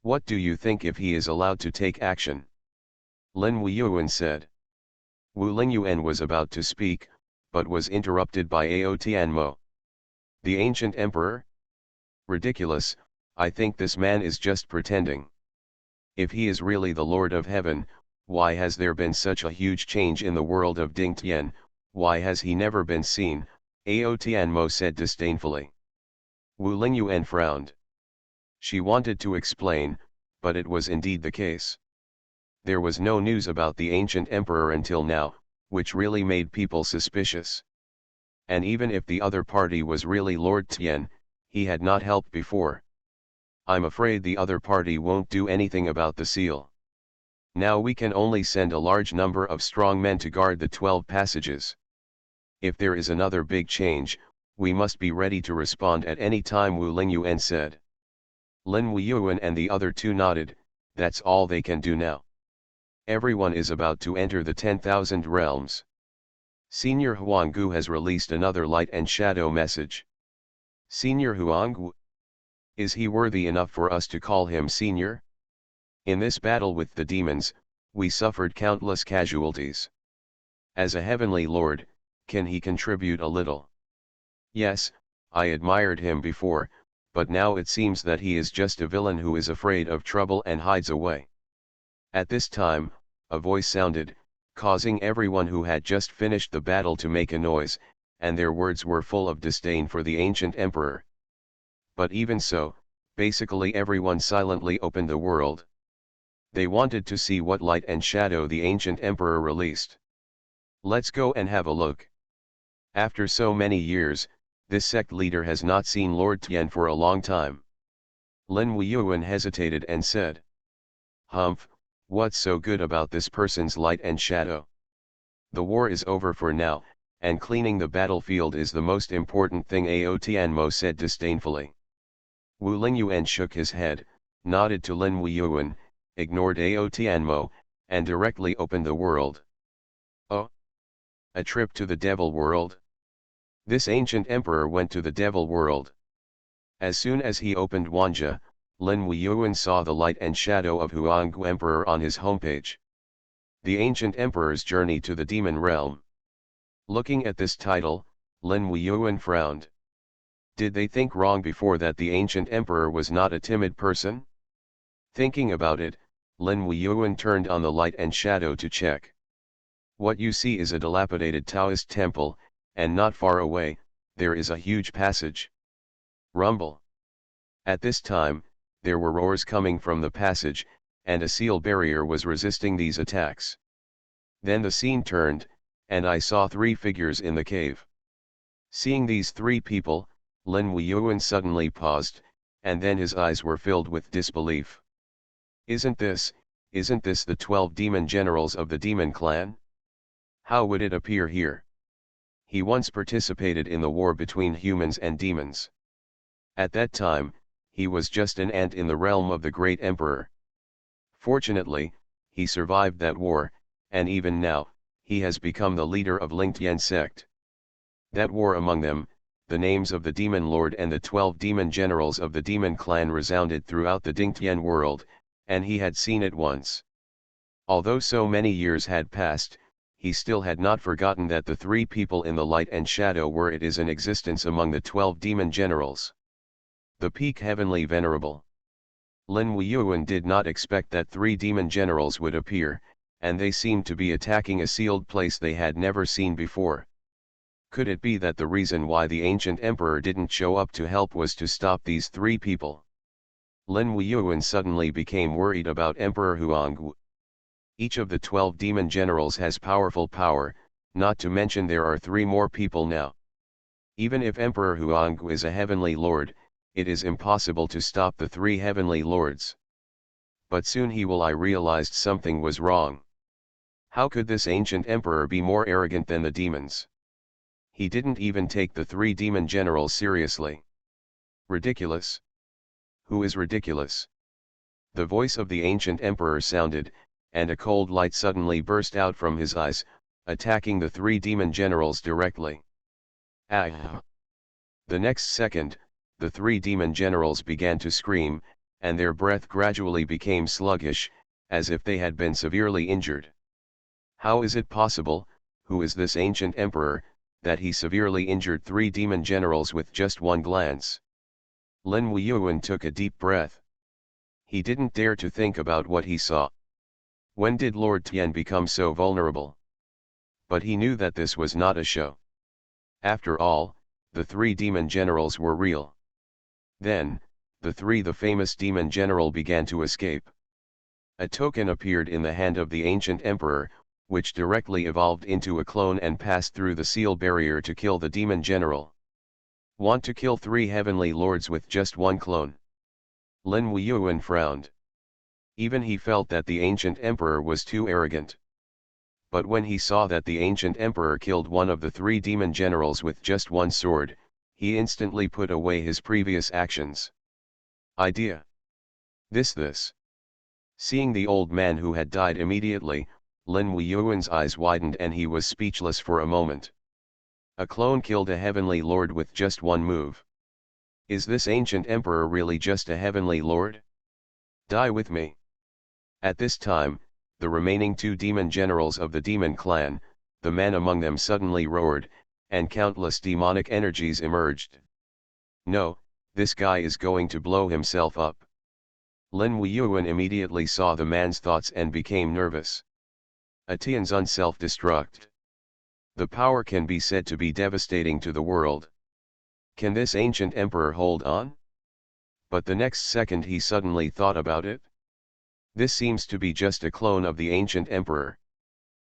What do you think if he is allowed to take action? Lin Wuyuan said. Wu Lingyuan was about to speak, but was interrupted by Ao Tianmo. The ancient emperor? Ridiculous, I think this man is just pretending. If he is really the Lord of Heaven, why has there been such a huge change in the world of Dingtian, why has he never been seen? Ao Tianmo said disdainfully. Wu Lingyuan frowned. She wanted to explain, but it was indeed the case. There was no news about the ancient emperor until now, which really made people suspicious. And even if the other party was really Lord Tian, he had not helped before. I'm afraid the other party won't do anything about the seal. Now we can only send a large number of strong men to guard the 12 passages. If there is another big change, we must be ready to respond at any time, Wu Lingyuan said. Lin Wuyuan and the other two nodded, that's all they can do now. Everyone is about to enter the 10,000 realms. Senior Huanggu has released another light and shadow message. Senior Huanggu? Is he worthy enough for us to call him senior? In this battle with the demons, we suffered countless casualties. As a heavenly lord, can he contribute a little? Yes, I admired him before, but now it seems that he is just a villain who is afraid of trouble and hides away. At this time, a voice sounded, causing everyone who had just finished the battle to make a noise, and their words were full of disdain for the ancient emperor. But even so, basically everyone silently opened the world. They wanted to see what light and shadow the ancient emperor released. Let's go and have a look. After so many years, this sect leader has not seen Lord Tian for a long time. Lin Wuyuan hesitated and said. Humph, what's so good about this person's light and shadow? The war is over for now, and cleaning the battlefield is the most important thing, Ao Tianmo said disdainfully. Wu Lingyuan shook his head, nodded to Lin Wuyuan, ignored Ao Tianmo, and directly opened the world. Oh? A trip to the devil world? This ancient emperor went to the devil world. As soon as he opened Wanja, Lin Wuyuan saw the light and shadow of Huanggu Emperor on his homepage. The ancient emperor's journey to the demon realm. Looking at this title, Lin Wuyuan frowned. Did they think wrong before that the ancient emperor was not a timid person? Thinking about it, Lin Wuyuan turned on the light and shadow to check. What you see is a dilapidated Taoist temple, and not far away, there is a huge passage. Rumble. At this time, there were roars coming from the passage, and a seal barrier was resisting these attacks. Then the scene turned, and I saw 3 figures in the cave. Seeing these 3 people, Lin Wuyuan suddenly paused, and then his eyes were filled with disbelief. Isn't this the 12 demon generals of the demon clan? How would it appear here? He once participated in the war between humans and demons. At that time, he was just an ant in the realm of the great emperor. Fortunately, he survived that war, and even now, he has become the leader of Lingtian sect. That war among them, the names of the demon lord and the 12 demon generals of the demon clan resounded throughout the Dingtian world, and he had seen it once. Although so many years had passed, he still had not forgotten that the 3 people in the light and shadow were it is in existence among the 12 demon generals. The peak heavenly venerable. Lin Wuyuan did not expect that 3 demon generals would appear, and they seemed to be attacking a sealed place they had never seen before. Could it be that the reason why the ancient emperor didn't show up to help was to stop these 3 people? Lin Wuyuan suddenly became worried about Emperor Huanggu. Each of the 12 demon generals has powerful power, not to mention there are 3 more people now. Even if Emperor Huanggu is a heavenly lord, it is impossible to stop the 3 heavenly lords. But soon I realized something was wrong. How could this ancient emperor be more arrogant than the demons? He didn't even take the three demon generals seriously. Ridiculous. Who is ridiculous? The voice of the ancient emperor sounded, and a cold light suddenly burst out from his eyes, attacking the three demon generals directly. Ah! The next second, the three demon generals began to scream, and their breath gradually became sluggish, as if they had been severely injured. How is it possible, who is this ancient emperor, that he severely injured three demon generals with just one glance? Lin Weiyuan took a deep breath. He didn't dare to think about what he saw. When did Lord Tian become so vulnerable? But he knew that this was not a show. After all, the three demon generals were real. Then, the famous demon general began to escape. A token appeared in the hand of the ancient emperor, which directly evolved into a clone and passed through the seal barrier to kill the demon general. Want to kill three heavenly lords with just one clone? Lin Weiyuan frowned. Even he felt that the ancient emperor was too arrogant. But when he saw that the ancient emperor killed one of the three demon generals with just one sword, he instantly put away his previous actions. Idea. This. Seeing the old man who had died immediately, Lin Weiyuan's eyes widened and he was speechless for a moment. A clone killed a heavenly lord with just one move. Is this ancient emperor really just a heavenly lord? Die with me. At this time, the remaining two demon generals of the demon clan, the man among them suddenly roared, and countless demonic energies emerged. No, this guy is going to blow himself up. Lin Weiyuan immediately saw the man's thoughts and became nervous. A Tianzun self-destruct. The power can be said to be devastating to the world. Can this ancient emperor hold on? But the next second he suddenly thought about it. This seems to be just a clone of the ancient emperor.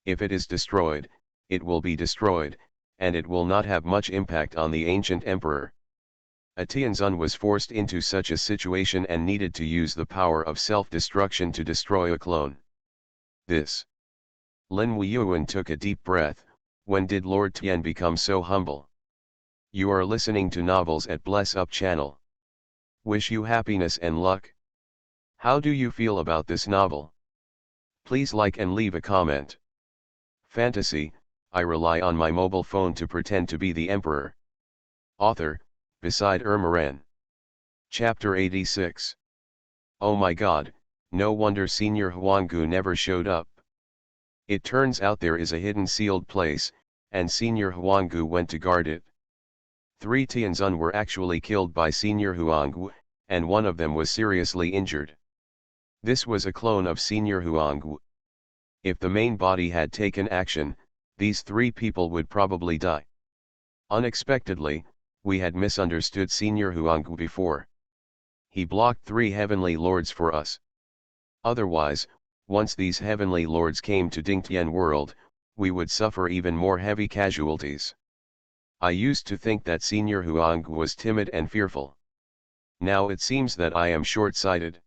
If it is destroyed, it will be destroyed, and it will not have much impact on the ancient emperor. A Tianzun was forced into such a situation and needed to use the power of self-destruction to destroy a clone. This. Lin Weiyuan took a deep breath. When did Lord Tian become so humble? You are listening to Novels at Bless Up channel. Wish you happiness and luck. How do you feel about this novel? Please like and leave a comment. Fantasy, I rely on my mobile phone to pretend to be the emperor. Author, Beside Ermaran. Chapter 86. Oh my god, no wonder Senior Huanggu never showed up. It turns out there is a hidden sealed place, and Senior Huanggu went to guard it. Three Tianzun were actually killed by Senior Huanggu, and one of them was seriously injured. This was a clone of Senior Huanggu. If the main body had taken action, these three people would probably die. Unexpectedly, we had misunderstood Senior Huanggu before. He blocked three heavenly lords for us. Otherwise, once these heavenly lords came to Dingtian world, we would suffer even more heavy casualties. I used to think that Senior Huanggu was timid and fearful. Now it seems that I am short-sighted.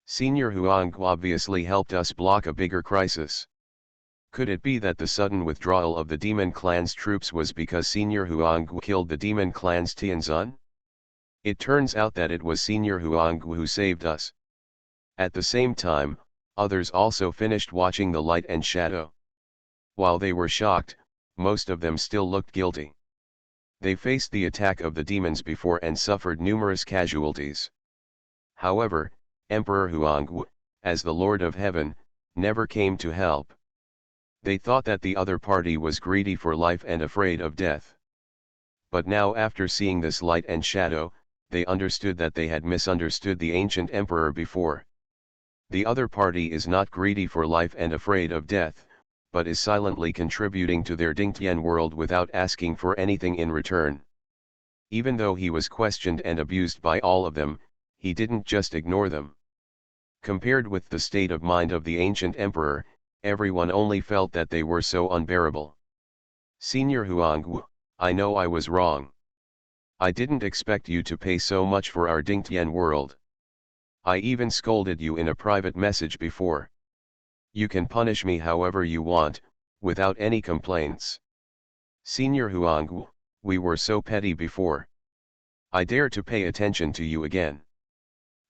Senior Huanggu obviously helped us block a bigger crisis. Could it be that the sudden withdrawal of the demon clan's troops was because Senior Huanggu killed the demon clan's Tianzun? It turns out that it was Senior Huanggu who saved us. At the same time, others also finished watching The Light and Shadow. While they were shocked, most of them still looked guilty. They faced the attack of the demons before and suffered numerous casualties. However, Emperor Huanggu, as the Lord of Heaven, never came to help. They thought that the other party was greedy for life and afraid of death. But now after seeing this light and shadow, they understood that they had misunderstood the ancient emperor before. The other party is not greedy for life and afraid of death, but is silently contributing to their Dingtian world without asking for anything in return. Even though he was questioned and abused by all of them, he didn't just ignore them. Compared with the state of mind of the ancient emperor, everyone only felt that they were so unbearable. Senior Huanggu, I know I was wrong. I didn't expect you to pay so much for our Dingtian world. I even scolded you in a private message before. You can punish me however you want, without any complaints. Senior Huang, we were so petty before. I dare to pay attention to you again.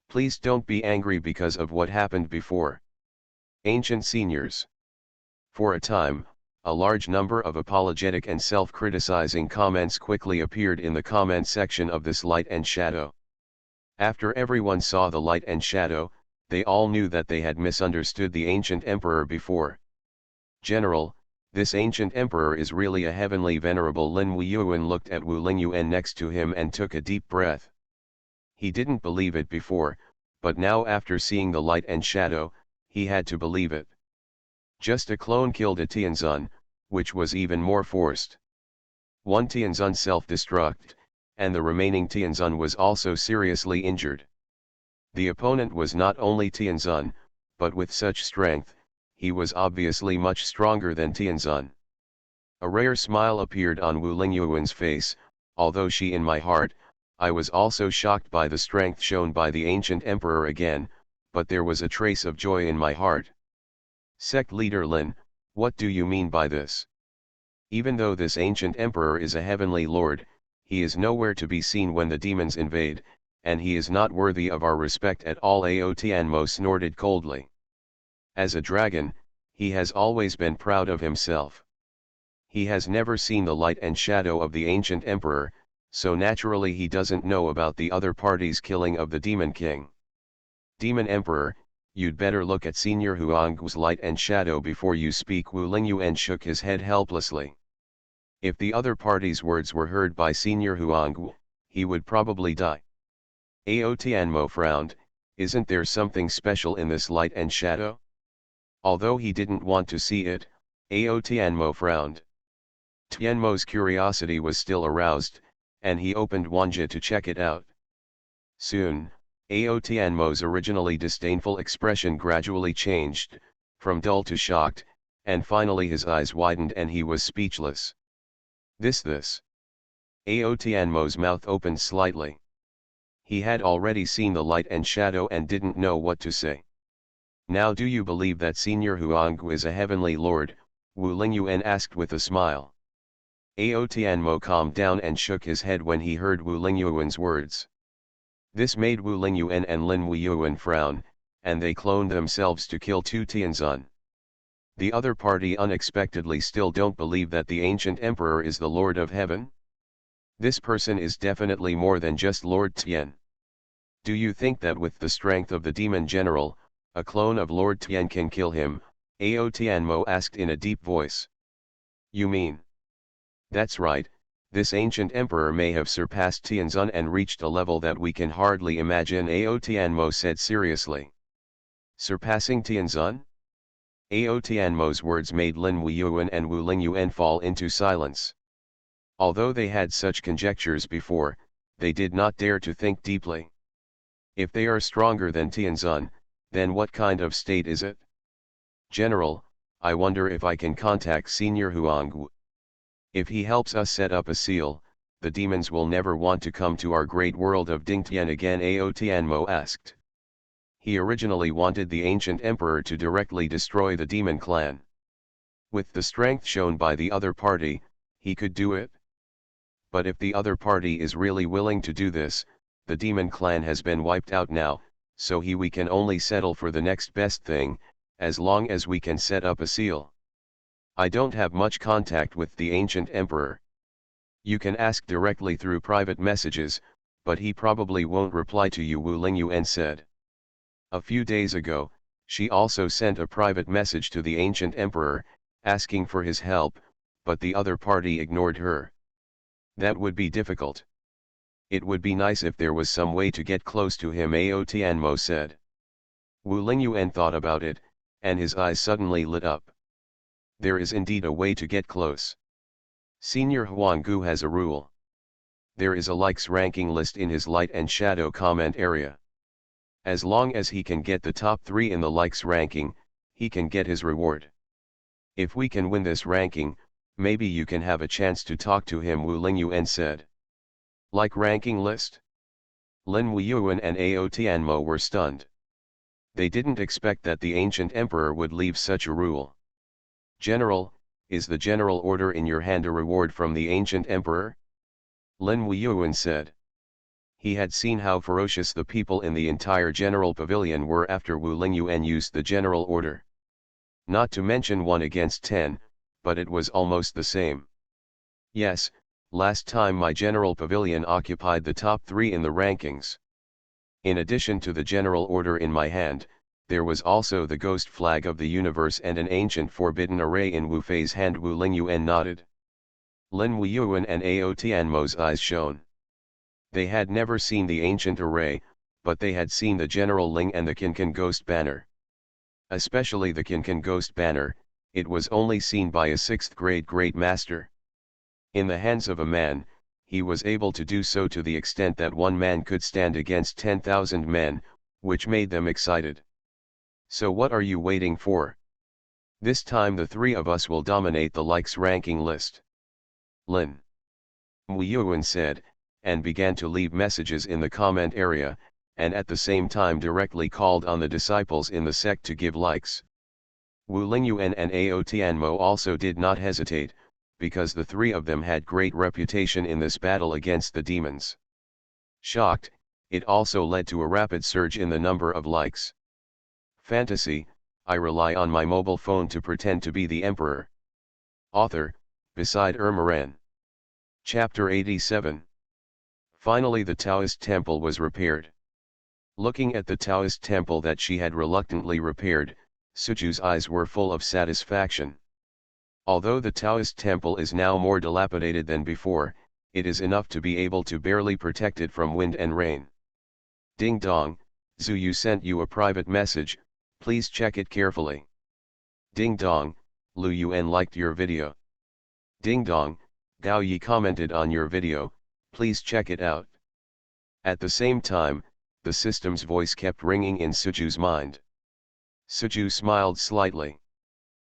Please don't be angry because of what happened before. Ancient seniors. For a time, a large number of apologetic and self-criticizing comments quickly appeared in the comment section of this Light and Shadow. After everyone saw the Light and Shadow, they all knew that they had misunderstood the ancient emperor before. General, this ancient emperor is really a heavenly venerable. Lin Weiyuan looked at Wu Lingyuan next to him and took a deep breath. He didn't believe it before, but now after seeing the Light and Shadow, he had to believe it. Just a clone killed a Tianzun, which was even more forced. One Tianzun self-destruct, and the remaining Tianzun was also seriously injured. The opponent was not only Tianzun, but with such strength, he was obviously much stronger than Tianzun. A rare smile appeared on Wu Lingyuan's face, although she in my heart, I was also shocked by the strength shown by the ancient emperor again, but there was a trace of joy in my heart. Sect leader Lin, what do you mean by this? Even though this ancient emperor is a heavenly lord, he is nowhere to be seen when the demons invade, and he is not worthy of our respect at all. Ao Tianmo snorted coldly. As a dragon, he has always been proud of himself. He has never seen the light and shadow of the ancient emperor, so naturally he doesn't know about the other party's killing of the demon king. Demon emperor, you'd better look at Senior Huang's light and shadow before you speak. Wu Lingyuan shook his head helplessly. If the other party's words were heard by Senior Huang, he would probably die. Ao Tianmo frowned. Isn't there something special in this light and shadow? Although he didn't want to see it, Ao Tianmo frowned. Tianmo's curiosity was still aroused, and he opened Wanja to check it out. Soon, Ao Tianmo's originally disdainful expression gradually changed, from dull to shocked, and finally his eyes widened and he was speechless. This. Ao Tianmo's mouth opened slightly. He had already seen the light and shadow and didn't know what to say. Now do you believe that Senior Huang is a heavenly lord? Wu Lingyuan asked with a smile. Ao Tianmo calmed down and shook his head when he heard Wu Lingyuan's words. This made Wu Lingyuan and Lin Weiyuan frown, and they cloned themselves to kill two Tianzun. The other party unexpectedly still don't believe that the ancient emperor is the Lord of Heaven? This person is definitely more than just Lord Tian. Do you think that with the strength of the demon general, a clone of Lord Tian can kill him? Ao Tianmo asked in a deep voice. You mean? That's right, this ancient emperor may have surpassed Tianzun and reached a level that we can hardly imagine. Ao Tianmo said seriously. Surpassing Tianzun? Ao Tianmo's words made Lin Weiyuan and Wu Lingyuan fall into silence. Although they had such conjectures before, they did not dare to think deeply. If they are stronger than Tianzun, then what kind of state is it? General, I wonder if I can contact Senior Huang. If he helps us set up a seal, the demons will never want to come to our great world of Dingtian again. Ao Tianmo asked. He originally wanted the ancient emperor to directly destroy the demon clan. With the strength shown by the other party, he could do it. But if the other party is really willing to do this, the demon clan has been wiped out now, so we can only settle for the next best thing, as long as we can set up a seal. I don't have much contact with the ancient emperor. You can ask directly through private messages, but he probably won't reply to you. Wu Lingyuan said. A few days ago, she also sent a private message to the ancient emperor, asking for his help, but the other party ignored her. That would be difficult. It would be nice if there was some way to get close to him. Ao Tianmo said. Wu Lingyuan thought about it, and his eyes suddenly lit up. There is indeed a way to get close. Senior Huanggu has a rule. There is a likes ranking list in his light and shadow comment area. As long as he can get the top 3 in the likes ranking, he can get his reward. If we can win this ranking, maybe you can have a chance to talk to him. Wu Lingyuan said. Like ranking list? Lin Weiyuan and Ao Tianmo were stunned. They didn't expect that the ancient emperor would leave such a rule. General, is the general order in your hand a reward from the ancient emperor? Lin Weiyuan said. He had seen how ferocious the people in the entire general pavilion were after Wu Lingyuan used the general order. Not to mention 1 against 10, but it was almost the same. Yes, last time my general pavilion occupied the top 3 in the rankings. In addition to the general order in my hand, there was also the ghost flag of the universe and an ancient forbidden array in Wu Fei's hand. Wu Lingyuan nodded. Lin Weiyuan and Ao Tianmo's eyes shone. They had never seen the ancient array, but they had seen the General Ling and the Qinqin Ghost Banner. Especially the Qinqin Ghost Banner, it was only seen by a 6th grade Great Master. In the hands of a man, he was able to do so to the extent that one man could stand against 10,000 men, which made them excited. So what are you waiting for? This time the 3 of us will dominate the likes ranking list. Lin Weiyuan said, and began to leave messages in the comment area, and at the same time directly called on the disciples in the sect to give likes. Wu Lingyuan and Ao Tianmo also did not hesitate, because the 3 of them had great reputation in this battle against the demons. Shocked, it also led to a rapid surge in the number of likes. Fantasy, I rely on my mobile phone to pretend to be the emperor. Author, beside Ermaran. Chapter 87. Finally the Taoist temple was repaired. Looking at the Taoist temple that she had reluctantly repaired, Suju's eyes were full of satisfaction. Although the Taoist temple is now more dilapidated than before, it is enough to be able to barely protect it from wind and rain. Ding dong, Zhu Yu sent you a private message, please check it carefully. Ding dong, Lu Yuan liked your video. Ding dong, Gao Yi commented on your video, please check it out. At the same time, the system's voice kept ringing in Suju's mind. Suju smiled slightly.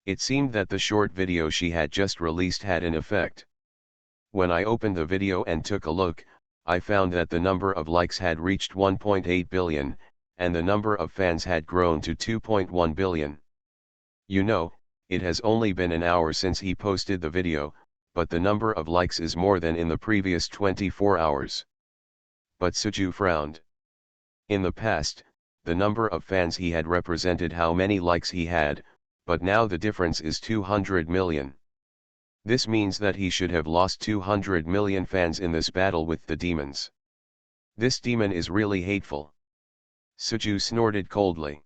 It seemed that the short video she had just released had an effect. When I opened the video and took a look, I found that the number of likes had reached 1.8 billion, and the number of fans had grown to 2.1 billion. You know, it has only been an hour since he posted the video, but the number of likes is more than in the previous 24 hours. But Suju frowned. In the past, the number of fans he had represented how many likes he had, but now the difference is 200 million. This means that he should have lost 200 million fans in this battle with the demons. This demon is really hateful. Suju snorted coldly.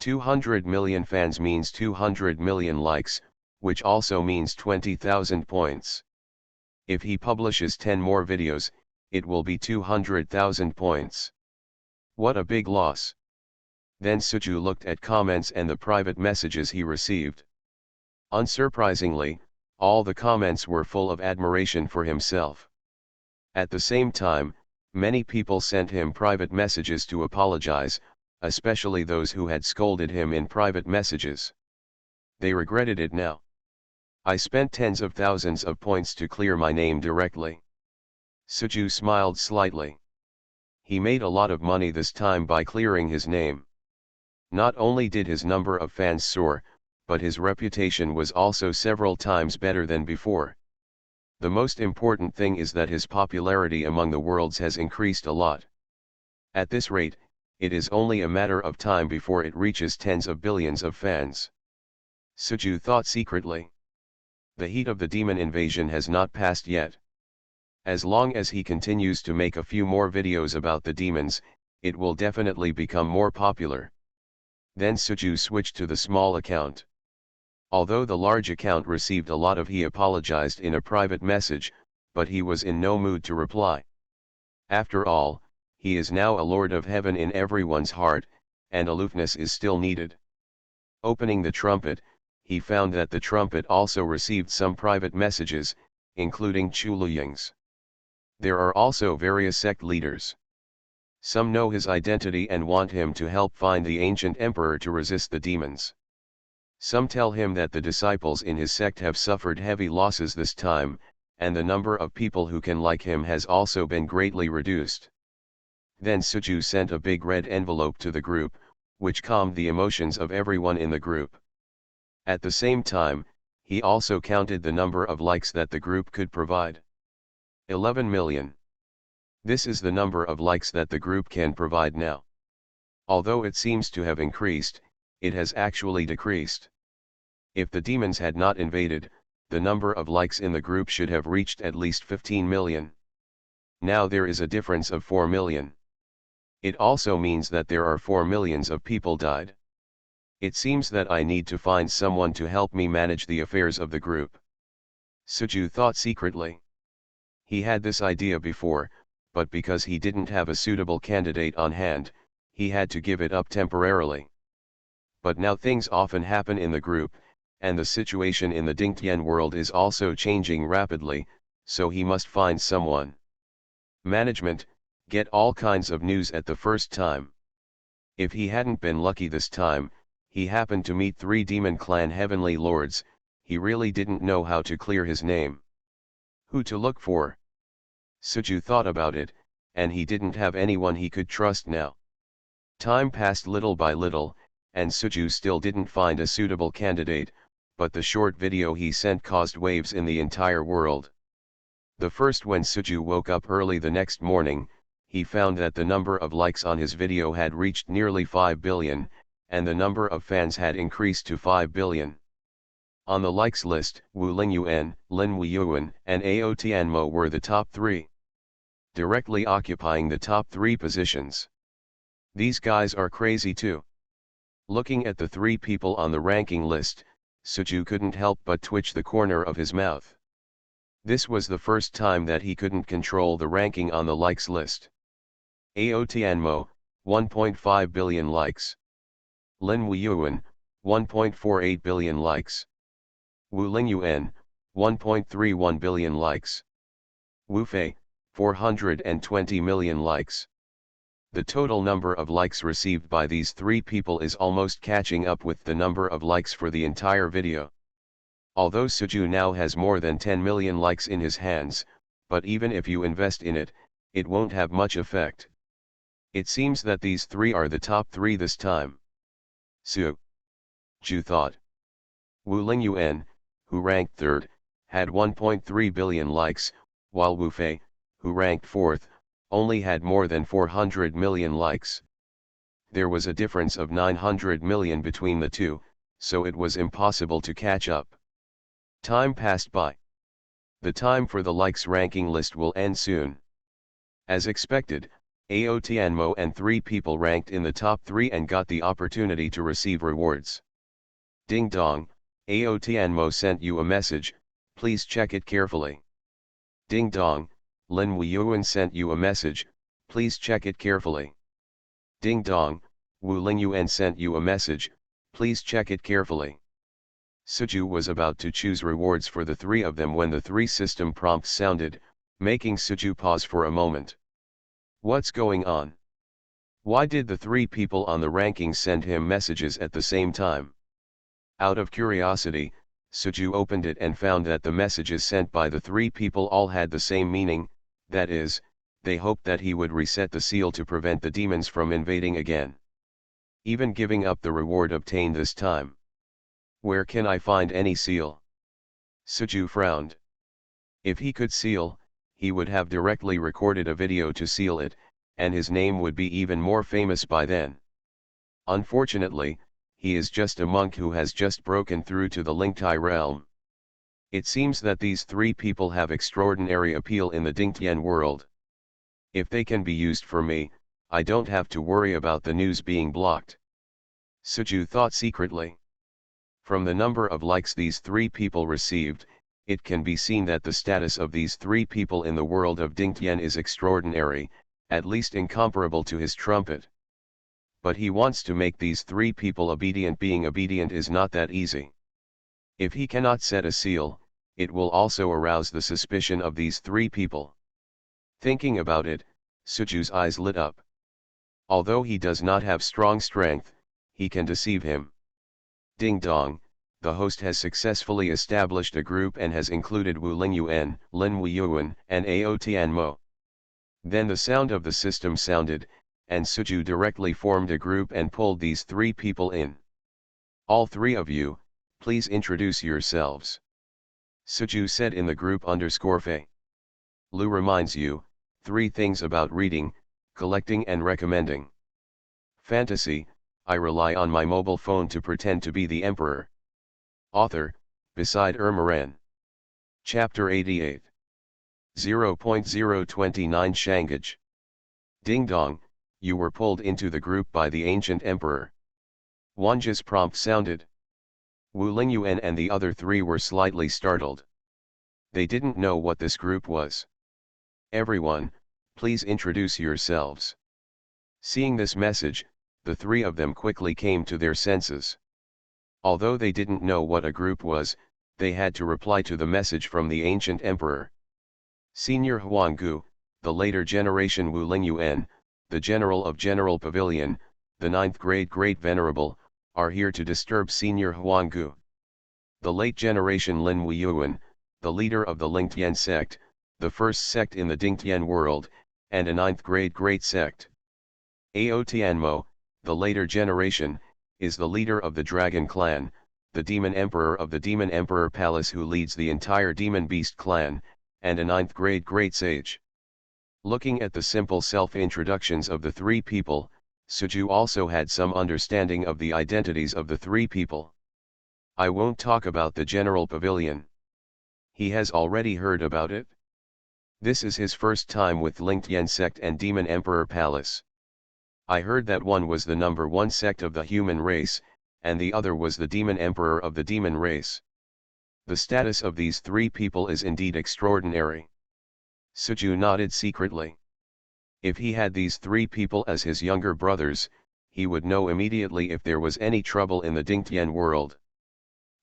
200 million fans means 200 million likes, which also means 20,000 points. If he publishes 10 more videos, it will be 200,000 points. What a big loss. Then Suju looked at comments and the private messages he received. Unsurprisingly, all the comments were full of admiration for himself. At the same time, many people sent him private messages to apologize, especially those who had scolded him in private messages. They regretted it now. I spent tens of thousands of points to clear my name directly. Suju smiled slightly. He made a lot of money this time by clearing his name. Not only did his number of fans soar, but his reputation was also several times better than before. The most important thing is that his popularity among the worlds has increased a lot. At this rate, it is only a matter of time before it reaches tens of billions of fans. Suju thought secretly. The heat of the demon invasion has not passed yet. As long as he continues to make a few more videos about the demons, it will definitely become more popular. Then Suju switched to the small account. Although the large account received a lot of he apologized in a private message, but he was in no mood to reply. After all, he is now a Lord of Heaven in everyone's heart, and aloofness is still needed. Opening the trumpet, he found that the trumpet also received some private messages, including Chu Luying's. There are also various sect leaders. Some know his identity and want him to help find the ancient emperor to resist the demons. Some tell him that the disciples in his sect have suffered heavy losses this time, and the number of people who can like him has also been greatly reduced. Then Suju sent a big red envelope to the group, which calmed the emotions of everyone in the group. At the same time, he also counted the number of likes that the group could provide. 11 million. This is the number of likes that the group can provide now. Although it seems to have increased, it has actually decreased. If the demons had not invaded, the number of likes in the group should have reached at least 15 million. Now there is a difference of 4 million. It also means that there are 4 millions of people died. It seems that I need to find someone to help me manage the affairs of the group. Suju thought secretly. He had this idea before, but because he didn't have a suitable candidate on hand, he had to give it up temporarily. But now things often happen in the group, and the situation in the Dingtian world is also changing rapidly, so he must find someone. Management, get all kinds of news at the first time. If he hadn't been lucky this time, he happened to meet 3 demon clan heavenly lords, he really didn't know how to clear his name. Who to look for? Suju thought about it, and he didn't have anyone he could trust now. Time passed little by little, and Suju still didn't find a suitable candidate, but the short video he sent caused waves in the entire world. The first, when Suju woke up early the next morning, he found that the number of likes on his video had reached nearly 5 billion, and the number of fans had increased to 5 billion. On the likes list, Wu Lingyuan, Lin Weiyuan, and Ao Tianmo were the top 3. Directly occupying the top 3 positions. These guys are crazy too. Looking at the 3 people on the ranking list, Suju couldn't help but twitch the corner of his mouth. This was the first time that he couldn't control the ranking on the likes list. Ao Tianmo, 1.5 billion likes. Lin Weiyuan, 1.48 billion likes. Wu Lingyuan, 1.31 billion likes. Wu Fei, 420 million likes. The total number of likes received by these 3 people is almost catching up with the number of likes for the entire video. Although Suju now has more than 10 million likes in his hands, but even if you invest in it, it won't have much effect. It seems that these 3 are the top 3 this time. Suju thought. Wu Lingyuan, who ranked 3rd, had 1.3 billion likes, while Wu Fei, who ranked 4th, only had more than 400 million likes. There was a difference of 900 million between the two, so it was impossible to catch up. Time passed by. The time for the likes ranking list will end soon. As expected, Ao Tianmo and 3 people ranked in the top 3 and got the opportunity to receive rewards. Ding dong, Ao Tianmo sent you a message, please check it carefully. Ding dong, Lin Weiyuan sent you a message, please check it carefully. Ding dong, Wu Lingyuan sent you a message, please check it carefully. Suju was about to choose rewards for the 3 of them when the 3 system prompts sounded, making Suju pause for a moment. What's going on? Why did the 3 people on the rankings send him messages at the same time? Out of curiosity, Suju opened it and found that the messages sent by the 3 people all had the same meaning, that is, they hoped that he would reset the seal to prevent the demons from invading again. Even giving up the reward obtained this time. Where can I find any seal? Suju frowned. If he could seal, he would have directly recorded a video to seal it, and his name would be even more famous by then. Unfortunately, he is just a monk who has just broken through to the Lingtai realm. It seems that these 3 people have extraordinary appeal in the Dingtian world. If they can be used for me, I don't have to worry about the news being blocked. Suju thought secretly. From the number of likes these 3 people received, it can be seen that the status of these 3 people in the world of Dingtian is extraordinary, at least incomparable to his trumpet. But he wants to make these 3 people obedient. Being obedient is not that easy. If he cannot set a seal, it will also arouse the suspicion of these 3 people. Thinking about it, Suju's eyes lit up. Although he does not have strong strength, he can deceive him. Ding dong, the host has successfully established a group and has included Wu Lingyuan, Lin Weiyuan, and Ao Tianmo. Then the sound of the system sounded, and Suju directly formed a group and pulled these three people in. All three of you, please introduce yourselves. Suju said in the group _Fae. Lu reminds you, 3 things about reading, collecting and recommending. Fantasy, I rely on my mobile phone to pretend to be the emperor. Author, beside Ermaran. Chapter 88. 0.029 Shangaj. Ding dong, you were pulled into the group by the ancient emperor. Wanja's prompt sounded. Wu Lingyuan and the other 3 were slightly startled. They didn't know what this group was. Everyone, please introduce yourselves. Seeing this message, the 3 of them quickly came to their senses. Although they didn't know what a group was, they had to reply to the message from the ancient emperor. Senior Huanggu, the later generation Wu Lingyuan, the general of General Pavilion, the 9th grade Great Venerable, are here to disturb Senior Huanggu. The late generation Lin Weiyuan, the leader of the Lingtian sect, the first sect in the Dingtian world, and a 9th grade great sect. Ao Tianmo, the later generation, is the leader of the Dragon clan, the demon emperor of the Demon Emperor Palace who leads the entire Demon Beast clan, and a 9th grade great sage. Looking at the simple self-introductions of the 3 people, Suju also had some understanding of the identities of the 3 people. I won't talk about the General Pavilion. He has already heard about it. This is his first time with Lingtian sect and Demon Emperor Palace. I heard that one was the #1 sect of the human race, and the other was the Demon Emperor of the demon race. The status of these 3 people is indeed extraordinary. Suju nodded secretly. If he had these 3 people as his younger brothers, he would know immediately if there was any trouble in the Dingtian world.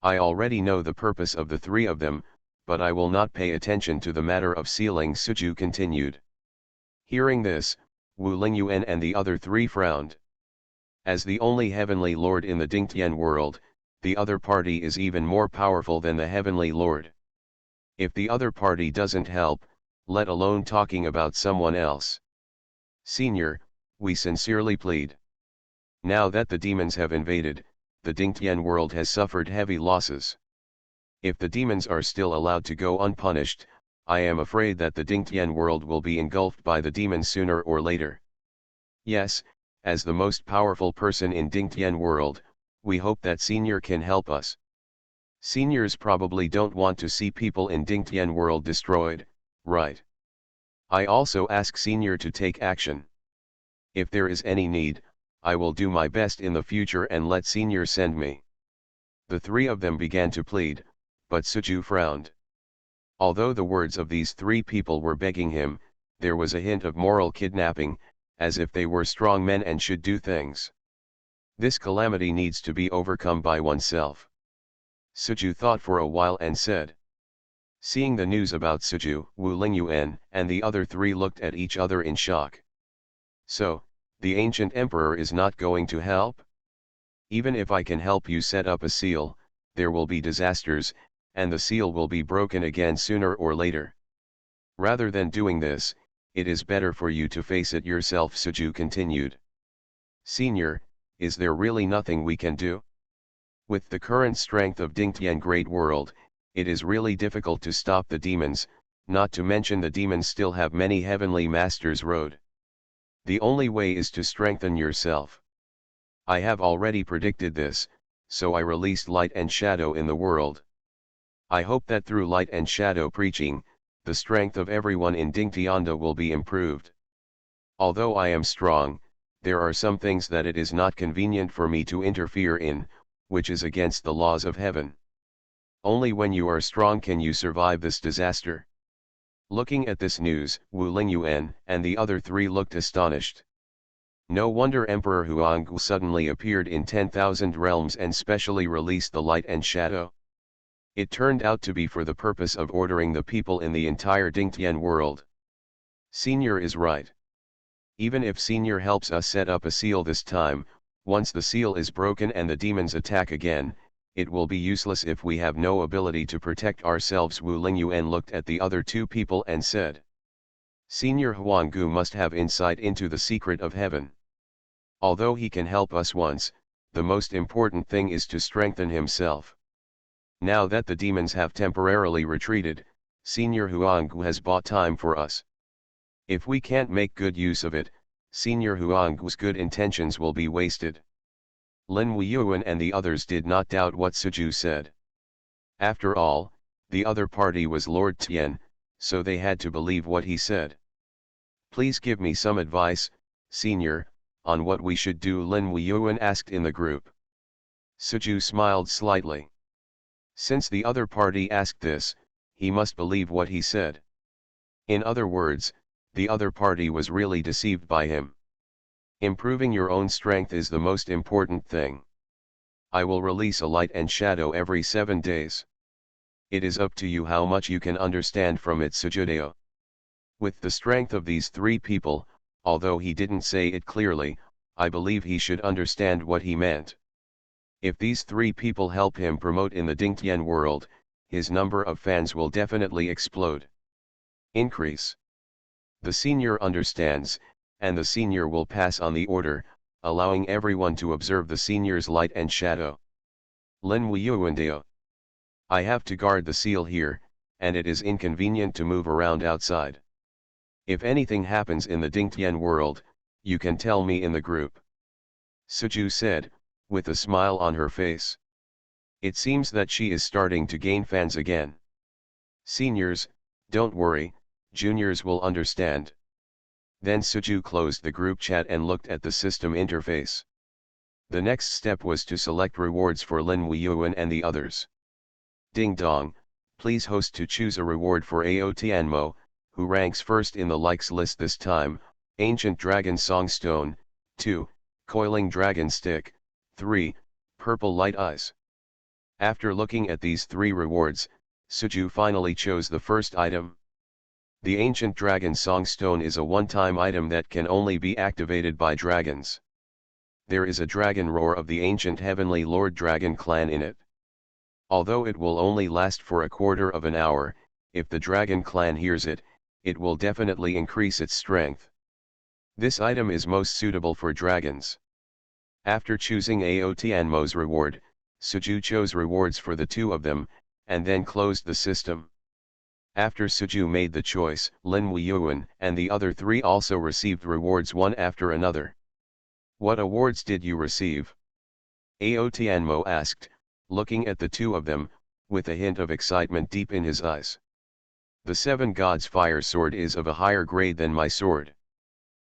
I already know the purpose of the 3 of them, but I will not pay attention to the matter of sealing, Suju continued. Hearing this, Wu Lingyuan and the other 3 frowned. As the only heavenly lord in the Dingtian world, the other party is even more powerful than the heavenly lord. If the other party doesn't help, let alone talking about someone else. Senior, we sincerely plead. Now that the demons have invaded, the Dingtian world has suffered heavy losses. If the demons are still allowed to go unpunished, I am afraid that the Dingtian world will be engulfed by the demons sooner or later. Yes, as the most powerful person in Dingtian world, we hope that Senior can help us. Seniors probably don't want to see people in Dingtian world destroyed, right? I also ask Senior to take action. If there is any need, I will do my best in the future and let Senior send me. The 3 of them began to plead, but Suju frowned. Although the words of these 3 people were begging him, there was a hint of moral kidnapping, as if they were strong men and should do things. This calamity needs to be overcome by oneself. Suju thought for a while and said. Seeing the news about Suju, Wu Lingyuan, and the other 3 looked at each other in shock. So, the ancient emperor is not going to help? Even if I can help you set up a seal, there will be disasters, and the seal will be broken again sooner or later. Rather than doing this, it is better for you to face it yourself, Suju continued. Senior, is there really nothing we can do? With the current strength of Dingtian Great World, it is really difficult to stop the demons, not to mention the demons still have many heavenly masters road. The only way is to strengthen yourself. I have already predicted this, so I released light and shadow in the world. I hope that through light and shadow preaching, the strength of everyone in Dingtianda will be improved. Although I am strong, there are some things that it is not convenient for me to interfere in, which is against the laws of heaven. Only when you are strong can you survive this disaster. Looking at this news, Wu Lingyuan and the other 3 looked astonished. No wonder Emperor Huanggu suddenly appeared in 10,000 realms and specially released the light and shadow. It turned out to be for the purpose of ordering the people in the entire Dingtian world. Senior is right. Even if Senior helps us set up a seal this time, once the seal is broken and the demons attack again, it will be useless if we have no ability to protect ourselves. Wu Lingyuan looked at the other 2 people and said. Senior Huanggu must have insight into the secret of heaven. Although he can help us once, the most important thing is to strengthen himself. Now that the demons have temporarily retreated, Senior Huanggu has bought time for us. If we can't make good use of it, Senior Huanggu's good intentions will be wasted. Lin Weiyuan and the others did not doubt what Suju said. After all, the other party was Lord Tian, so they had to believe what he said. Please give me some advice, Senior, on what we should do, Lin Weiyuan asked in the group. Suju smiled slightly. Since the other party asked this, he must believe what he said. In other words, the other party was really deceived by him. Improving your own strength is the most important thing. I will release a light and shadow every 7 days. It is up to you how much you can understand from it, Sujudeo. With the strength of these 3 people, although he didn't say it clearly, I believe he should understand what he meant. If these 3 people help him promote in the Dingtian world, his number of fans will definitely explode. Increase. The senior understands, and the senior will pass on the order, allowing everyone to observe the senior's light and shadow. Lin Weiyuandeo. I have to guard the seal here, and it is inconvenient to move around outside. If anything happens in the Dingtian world, you can tell me in the group. Suju said, with a smile on her face. It seems that she is starting to gain fans again. Seniors, don't worry, juniors will understand. Then Suju closed the group chat and looked at the system interface. The next step was to select rewards for Lin Weiyuan and the others. Ding dong, please host to choose a reward for Ao Tianmo, who ranks first in the likes list this time, Ancient Dragon Song Stone, 2, Coiling Dragon Stick, 3, Purple Light Eyes. After looking at these 3 rewards, Suju finally chose the first item. The Ancient Dragon Song Stone is a one-time item that can only be activated by dragons. There is a dragon roar of the ancient heavenly Lord Dragon clan in it. Although it will only last for a quarter of an hour, if the Dragon clan hears it, it will definitely increase its strength. This item is most suitable for dragons. After choosing Ao Tianmo's reward, Suju chose rewards for the 2 of them, and then closed the system. After Suju made the choice, Lin Weiyuan and the other 3 also received rewards one after another. What awards did you receive? Ao Tianmo asked, looking at the 2 of them, with a hint of excitement deep in his eyes. The 7 Gods Fire Sword is of a higher grade than my sword.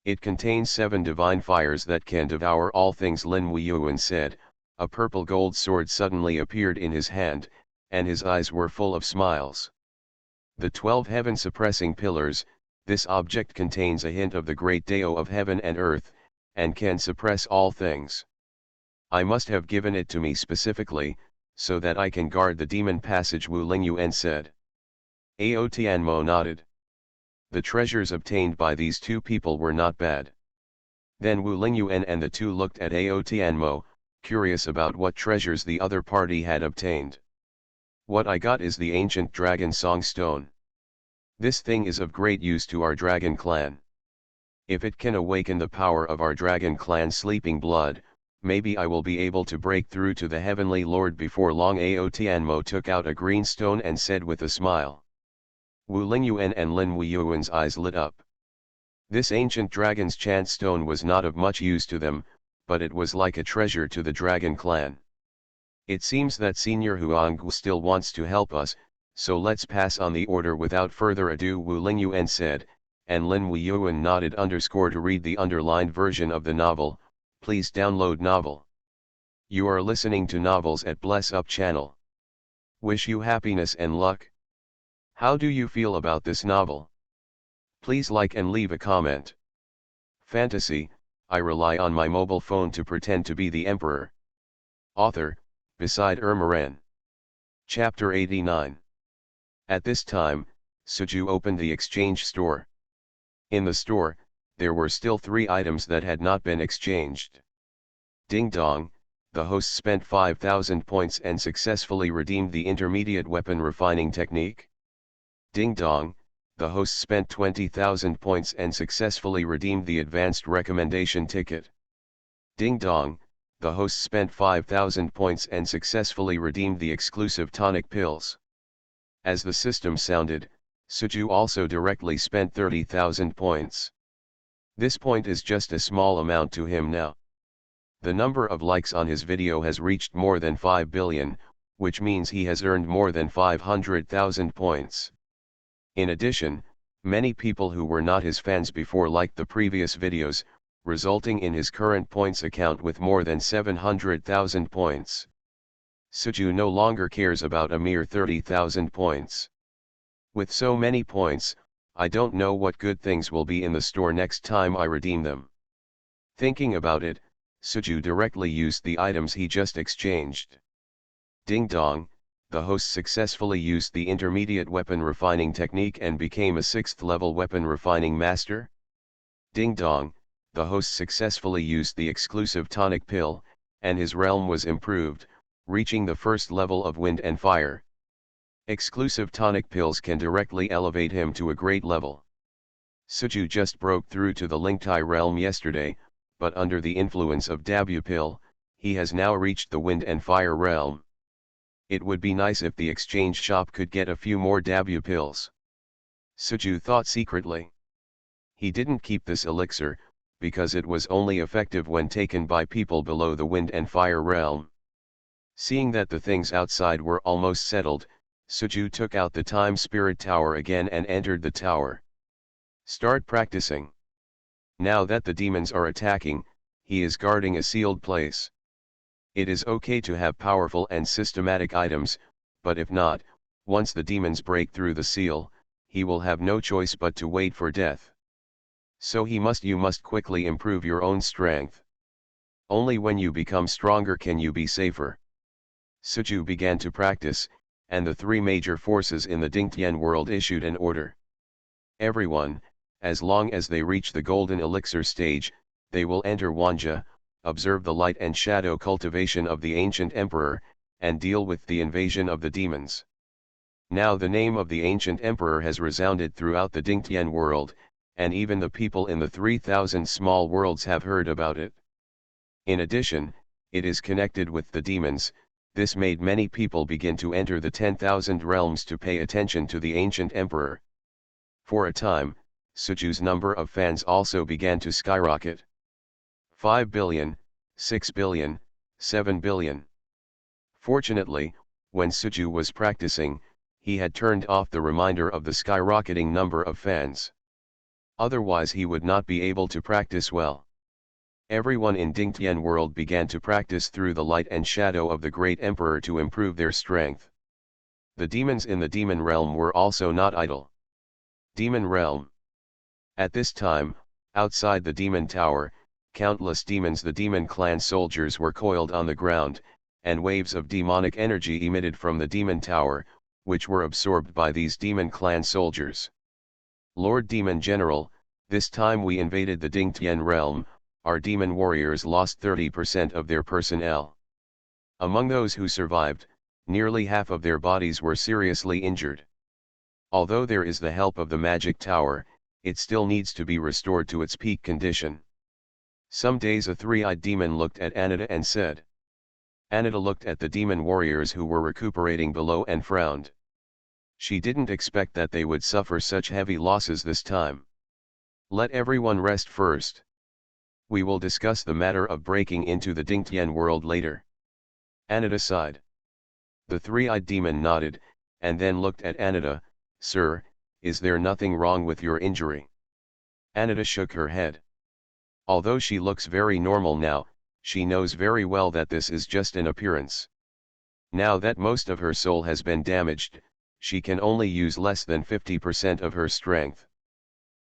It contains 7 divine fires that can devour all things, Lin Weiyuan said. A purple gold sword suddenly appeared in his hand, and his eyes were full of smiles. The 12 heaven-suppressing pillars, this object contains a hint of the great Dao of heaven and earth, and can suppress all things. I must have given it to me specifically, so that I can guard the demon passage, Wu Lingyuan said. Ao Tianmo nodded. The treasures obtained by these 2 people were not bad. Then Wu Lingyuan and the 2 looked at Ao Tianmo, curious about what treasures the other party had obtained. What I got is the ancient dragon song stone. This thing is of great use to our dragon clan. If it can awaken the power of our dragon clan's sleeping blood, maybe I will be able to break through to the heavenly lord before long. Ao Tianmo took out a green stone and said with a smile. Wu Lingyuan and Lin Weiyuan's eyes lit up. This ancient dragon's chant stone was not of much use to them, but it was like a treasure to the dragon clan. It seems that Senior Huanggu still wants to help us, so let's pass on the order without further ado, Wu Lingyuan said, and Lin Weiyuan nodded to read the underlined version of the novel. Please download novel. You are listening to novels at Bless Up channel. Wish you happiness and luck. How do you feel about this novel? Please like and leave a comment. Fantasy, I rely on my mobile phone to pretend to be the emperor. Author, beside Ermaran. Chapter 89. At this time, Suju opened the exchange store. In the store, there were still 3 items that had not been exchanged. Ding dong, the host spent 5,000 points and successfully redeemed the intermediate weapon refining technique. Ding dong, the host spent 20,000 points and successfully redeemed the advanced recommendation ticket. Ding dong, the host spent 5,000 points and successfully redeemed the exclusive tonic pills. As the system sounded, Suju also directly spent 30,000 points. This point is just a small amount to him now. The number of likes on his video has reached more than 5 billion, which means he has earned more than 500,000 points. In addition, many people who were not his fans before liked the previous videos, resulting in his current points account with more than 700,000 points. Suju no longer cares about a mere 30,000 points. With so many points, I don't know what good things will be in the store next time I redeem them. Thinking about it, Suju directly used the items he just exchanged. Ding dong, the host successfully used the intermediate weapon refining technique and became a 6th level weapon refining master. Ding dong, the host successfully used the exclusive tonic pill, and his realm was improved, reaching the 1st level of wind and fire. Exclusive tonic pills can directly elevate him to a great level. Suju just broke through to the Lingtai realm yesterday, but under the influence of Dabu pill, he has now reached the wind and fire realm. It would be nice if the exchange shop could get a few more Dabu pills. Suju thought secretly. He didn't keep this elixir, because it was only effective when taken by people below the wind and fire realm. Seeing that the things outside were almost settled, Suju took out the Time Spirit Tower again and entered the tower. Start practicing. Now that the demons are attacking, he is guarding a sealed place. It is okay to have powerful and systematic items, but if not, once the demons break through the seal, he will have no choice but to wait for death. So you must quickly improve your own strength. Only when you become stronger can you be safer. Suju began to practice, and the 3 major forces in the Dingtian world issued an order. Everyone, as long as they reach the golden elixir stage, they will enter Wanja, observe the light and shadow cultivation of the ancient emperor, and deal with the invasion of the demons. Now the name of the ancient emperor has resounded throughout the Dingtian world, and even the people in the 3,000 small worlds have heard about it. In addition, it is connected with the demons. This made many people begin to enter the 10,000 realms to pay attention to the ancient emperor. For a time, Suju's number of fans also began to skyrocket. 5 billion, 6 billion, 7 billion. Fortunately, when Suju was practicing, he had turned off the reminder of the skyrocketing number of fans. Otherwise he would not be able to practice well. Everyone in Dingtian world began to practice through the light and shadow of the great emperor to improve their strength. The demons in the demon realm were also not idle. Demon realm. At this time, outside the demon tower, countless demons, the demon clan soldiers, were coiled on the ground, and waves of demonic energy emitted from the demon tower, which were absorbed by these demon clan soldiers. Lord Demon General, this time we invaded the Dingtian realm. Our demon warriors lost 30% of their personnel. Among those who survived, nearly half of their bodies were seriously injured. Although there is the help of the magic tower, it still needs to be restored to its peak condition. Some days a 3-eyed demon looked at Anita and said. Anita looked at the demon warriors who were recuperating below and frowned. She didn't expect that they would suffer such heavy losses this time. Let everyone rest first. We will discuss the matter of breaking into the Dingtian world later. Anita sighed. The 3-eyed demon nodded, and then looked at Anita. Sir, is there nothing wrong with your injury? Anita shook her head. Although she looks very normal now, she knows very well that this is just an appearance. Now that most of her soul has been damaged, she can only use less than 50% of her strength.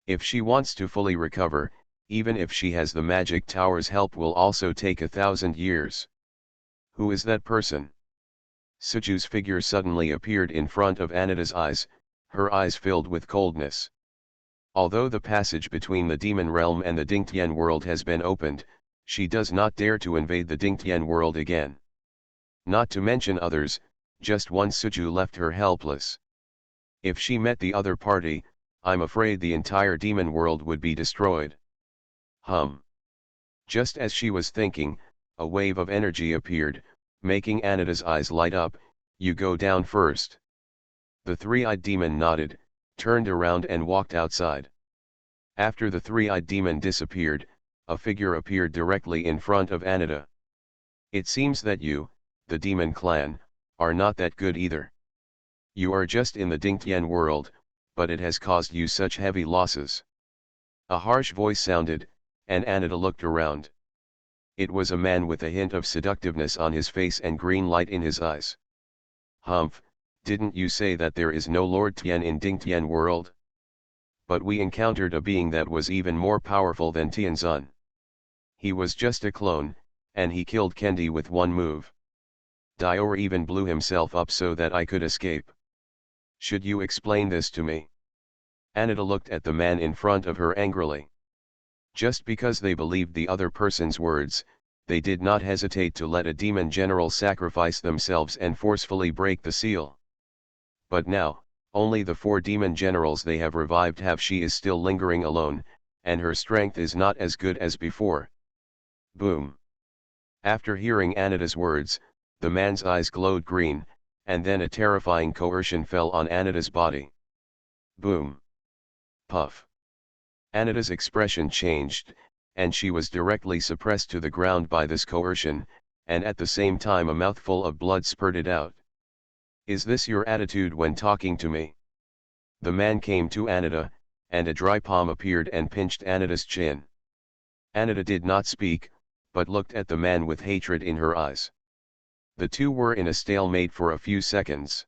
If she wants to fully recover, even if she has the magic tower's help, will also take 1,000 years. Who is that person? Suju's figure suddenly appeared in front of Anita's eyes, her eyes filled with coldness. Although the passage between the demon realm and the Dingtian world has been opened, she does not dare to invade the Dingtian world again. Not to mention others, just one Suju left her helpless. If she met the other party, I'm afraid the entire demon world would be destroyed. Hum. Just as she was thinking, a wave of energy appeared, making Anita's eyes light up. You go down first. The three-eyed demon nodded, turned around and walked outside. After the three-eyed demon disappeared, a figure appeared directly in front of Anita. It seems that you, the demon clan, are not that good either. You are just in the Dingtian world, but it has caused you such heavy losses. A harsh voice sounded, and Anita looked around. It was a man with a hint of seductiveness on his face and green light in his eyes. Humph, didn't you say that there is no Lord Tian in Dingtian world? But we encountered a being that was even more powerful than Tianzun. He was just a clone, and he killed Kendi with one move. Dior even blew himself up so that I could escape. Should you explain this to me? Anita looked at the man in front of her angrily. Just because they believed the other person's words, they did not hesitate to let a demon general sacrifice themselves and forcefully break the seal. But now, only the 4 demon generals they have revived have. She is still lingering alone, and her strength is not as good as before. Boom. After hearing Anita's words, the man's eyes glowed green, and then a terrifying coercion fell on Anita's body. Boom. Puff. Anita's expression changed, and she was directly suppressed to the ground by this coercion, and at the same time a mouthful of blood spurted out. Is this your attitude when talking to me? The man came to Anita, and a dry palm appeared and pinched Anita's chin. Anita did not speak, but looked at the man with hatred in her eyes. The two were in a stalemate for a few seconds.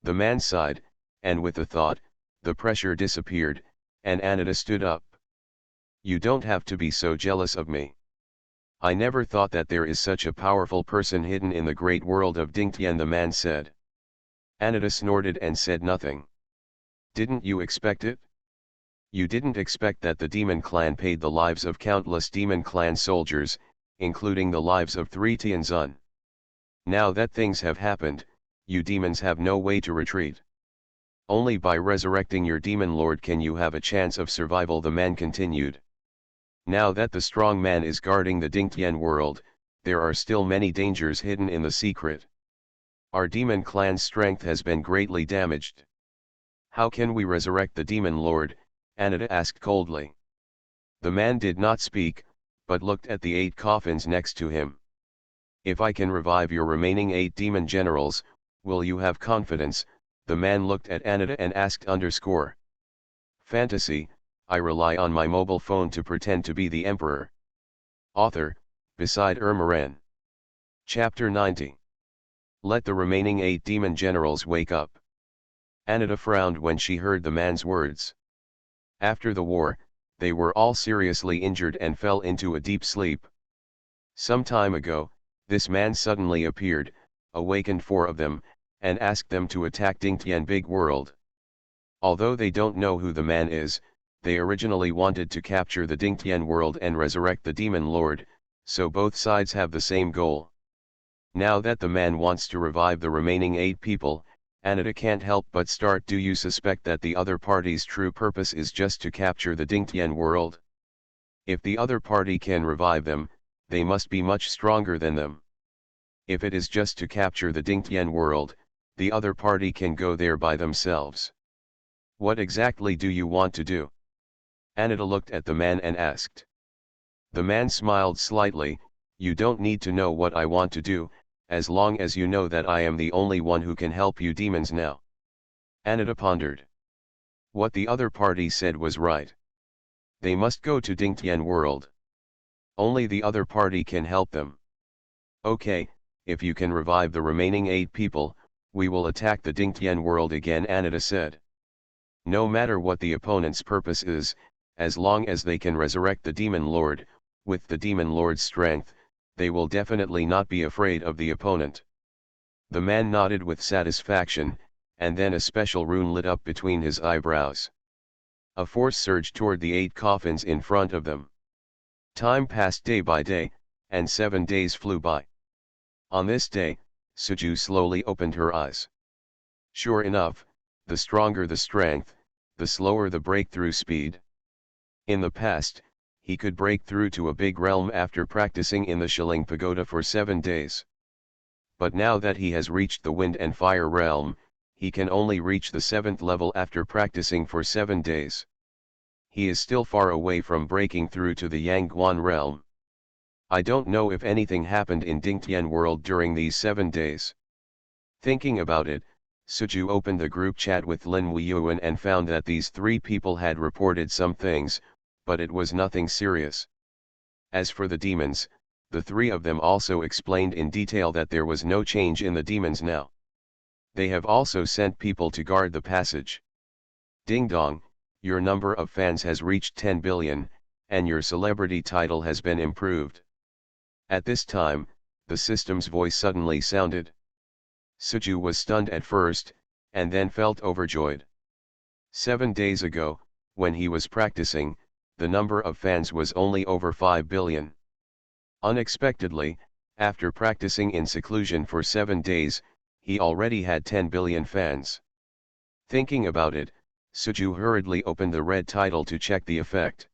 The man sighed, and with a thought, the pressure disappeared, and Anita stood up. You don't have to be so jealous of me. I never thought that there is such a powerful person hidden in the great world of Dingtian, the man said. Anita snorted and said nothing. Didn't you expect it? You didn't expect that the demon clan paid the lives of countless demon clan soldiers, including the lives of 3 Tianzun. Now that things have happened, you demons have no way to retreat. Only by resurrecting your demon lord can you have a chance of survival, the man continued. Now that the strong man is guarding the Dingtian world, there are still many dangers hidden in the secret. Our demon clan's strength has been greatly damaged. How can we resurrect the demon lord? Anita asked coldly. The man did not speak, but looked at the 8 coffins next to him. If I can revive your remaining 8 demon generals, will you have confidence? The man looked at Anita and asked _ Fantasy, I rely on my mobile phone to pretend to be the emperor. Author, Beside Ermaran. Chapter 90. Let the remaining 8 demon generals wake up. Anita frowned when she heard the man's words. After the war, they were all seriously injured and fell into a deep sleep. Some time ago, this man suddenly appeared, awakened 4 of them, and asked them to attack Dingtian Big World. Although they don't know who the man is, they originally wanted to capture the Dingtian world and resurrect the demon lord, so both sides have the same goal. Now that the man wants to revive the remaining 8 people, Anita can't help but start. Do you suspect that the other party's true purpose is just to capture the Dingtian world? If the other party can revive them, they must be much stronger than them. If it is just to capture the Dingtian world, the other party can go there by themselves. What exactly do you want to do? Anita looked at the man and asked. The man smiled slightly. You don't need to know what I want to do, as long as you know that I am the only one who can help you demons now. Anita pondered. What the other party said was right. They must go to Dingtian world. Only the other party can help them. Okay, if you can revive the remaining 8 people, we will attack the Dingtian world again, Anita said. No matter what the opponent's purpose is, as long as they can resurrect the demon lord, with the demon lord's strength, they will definitely not be afraid of the opponent. The man nodded with satisfaction, and then a special rune lit up between his eyebrows. A force surged toward the 8 coffins in front of them. Time passed day by day, and 7 days flew by. On this day, Suju slowly opened her eyes. Sure enough, the stronger the strength, the slower the breakthrough speed. In the past, he could break through to a big realm after practicing in the Shilling Pagoda for 7 days. But now that he has reached the Wind and Fire realm, he can only reach the 7th level after practicing for 7 days. He is still far away from breaking through to the Yangguan realm. I don't know if anything happened in Dingtian world during these 7 days. Thinking about it, Suju opened the group chat with Lin Weiyuan and found that these 3 people had reported some things, but it was nothing serious. As for the demons, the 3 of them also explained in detail that there was no change in the demons now. They have also sent people to guard the passage. Ding dong, your number of fans has reached 10 billion, and your celebrity title has been improved. At this time, the system's voice suddenly sounded. Suju was stunned at first, and then felt overjoyed. 7 days ago, when he was practicing, the number of fans was only over 5 billion. Unexpectedly, after practicing in seclusion for 7 days, he already had 10 billion fans. Thinking about it, Suju hurriedly opened the red title to check the effect.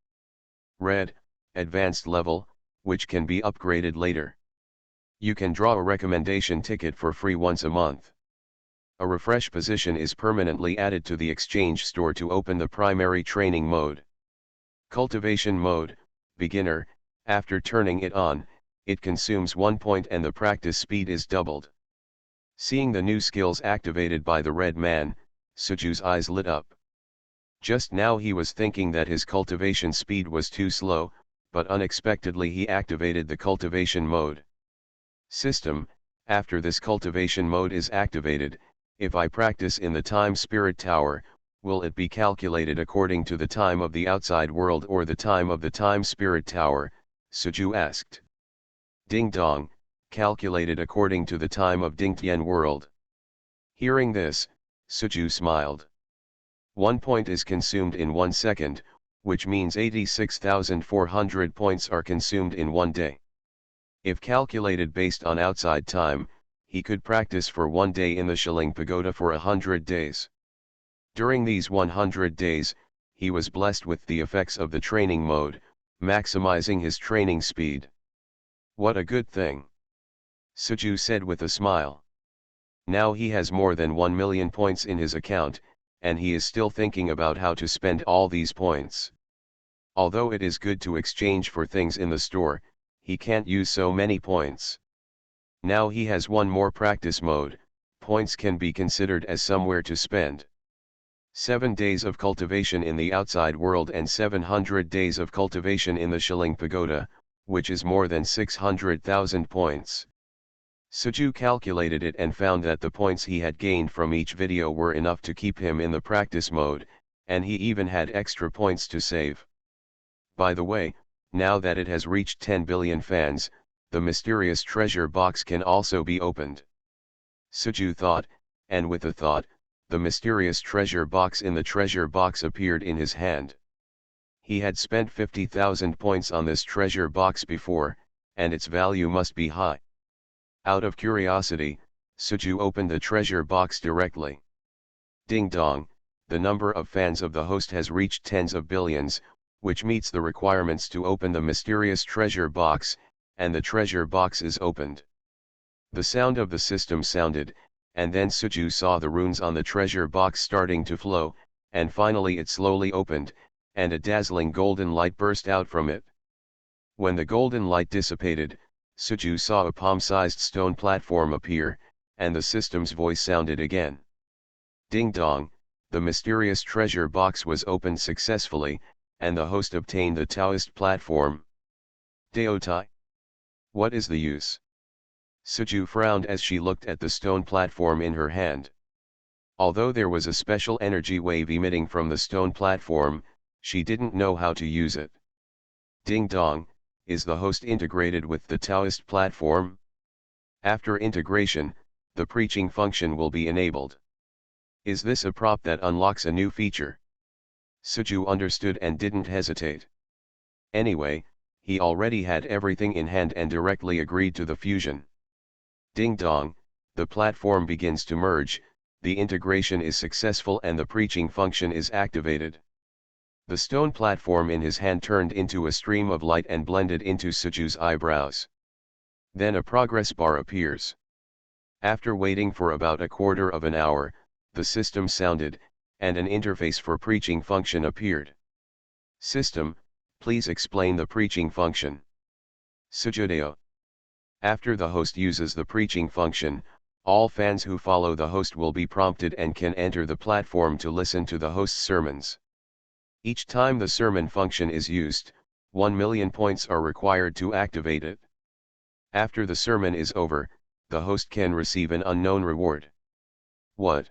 Red, advanced level, which can be upgraded later. You can draw a recommendation ticket for free once a month. A refresh position is permanently added to the exchange store to open the primary training mode. Cultivation mode, beginner, after turning it on, it consumes 1 point and the practice speed is doubled. Seeing the new skills activated by the red man, Suju's eyes lit up. Just now he was thinking that his cultivation speed was too slow, but unexpectedly he activated the cultivation mode. System, after this cultivation mode is activated, if I practice in the Time Spirit Tower, will it be calculated according to the time of the outside world or the time of the Time Spirit Tower? Suju asked. Ding dong, calculated according to the time of Dingtian world. Hearing this, Suju smiled. 1 point is consumed in 1 second, which means 86,400 points are consumed in 1 day. If calculated based on outside time, he could practice for 1 day in the Shilling Pagoda for 100 days. During these 100 days, he was blessed with the effects of the training mode, maximizing his training speed. What a good thing! Suju said with a smile. Now he has more than 1 million points in his account, and he is still thinking about how to spend all these points. Although it is good to exchange for things in the store, he can't use so many points. Now he has one more practice mode, points can be considered as somewhere to spend. 7 days of cultivation in the outside world and 700 days of cultivation in the Shilling Pagoda, which is more than 600,000 points. Suju calculated it and found that the points he had gained from each video were enough to keep him in the practice mode, and he even had extra points to save. By the way, now that it has reached 10 billion fans, the mysterious treasure box can also be opened. Suju thought, and with a thought, the mysterious treasure box in the treasure box appeared in his hand. He had spent 50,000 points on this treasure box before, and its value must be high. Out of curiosity, Suju opened the treasure box directly. Ding dong, the number of fans of the host has reached tens of billions, which meets the requirements to open the mysterious treasure box, and the treasure box is opened. The sound of the system sounded, and then Suju saw the runes on the treasure box starting to flow, and finally it slowly opened, and a dazzling golden light burst out from it. When the golden light dissipated, Suju saw a palm-sized stone platform appear, and the system's voice sounded again. Ding dong, the mysterious treasure box was opened successfully, and the host obtained the Taoist platform. Deotai? What is the use? Suju frowned as she looked at the stone platform in her hand. Although there was a special energy wave emitting from the stone platform, she didn't know how to use it. Ding dong, is the host integrated with the Taoist platform? After integration, the preaching function will be enabled. Is this a prop that unlocks a new feature? Suju understood and didn't hesitate. Anyway, he already had everything in hand and directly agreed to the fusion. Ding dong, the platform begins to merge, the integration is successful and the preaching function is activated. The stone platform in his hand turned into a stream of light and blended into Suju's eyebrows. Then a progress bar appears. After waiting for about a quarter of an hour, the system sounded, and an interface for preaching function appeared. System, please explain the preaching function. Sujudeo. After the host uses the preaching function, all fans who follow the host will be prompted and can enter the platform to listen to the host's sermons. Each time the sermon function is used, 1 million points are required to activate it. After the sermon is over, the host can receive an unknown reward. What?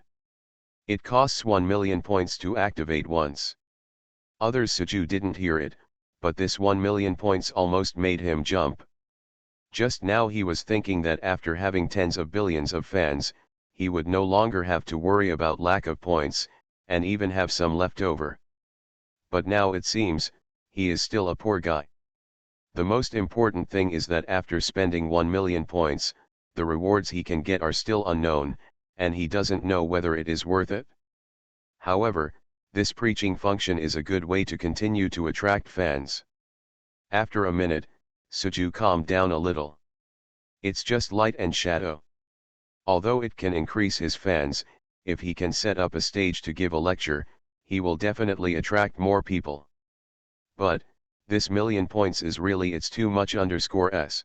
It costs 1 million points to activate once. Others Suju didn't hear it, but this 1 million points almost made him jump. Just now he was thinking that after having tens of billions of fans, he would no longer have to worry about lack of points, and even have some left over. But now it seems, he is still a poor guy. The most important thing is that after spending 1 million points, the rewards he can get are still unknown, and he doesn't know whether it is worth it. However, this preaching function is a good way to continue to attract fans. After a minute, Suju calmed down a little. It's just light and shadow. Although it can increase his fans, if he can set up a stage to give a lecture, he will definitely attract more people. But, this million points is really it's too much _s.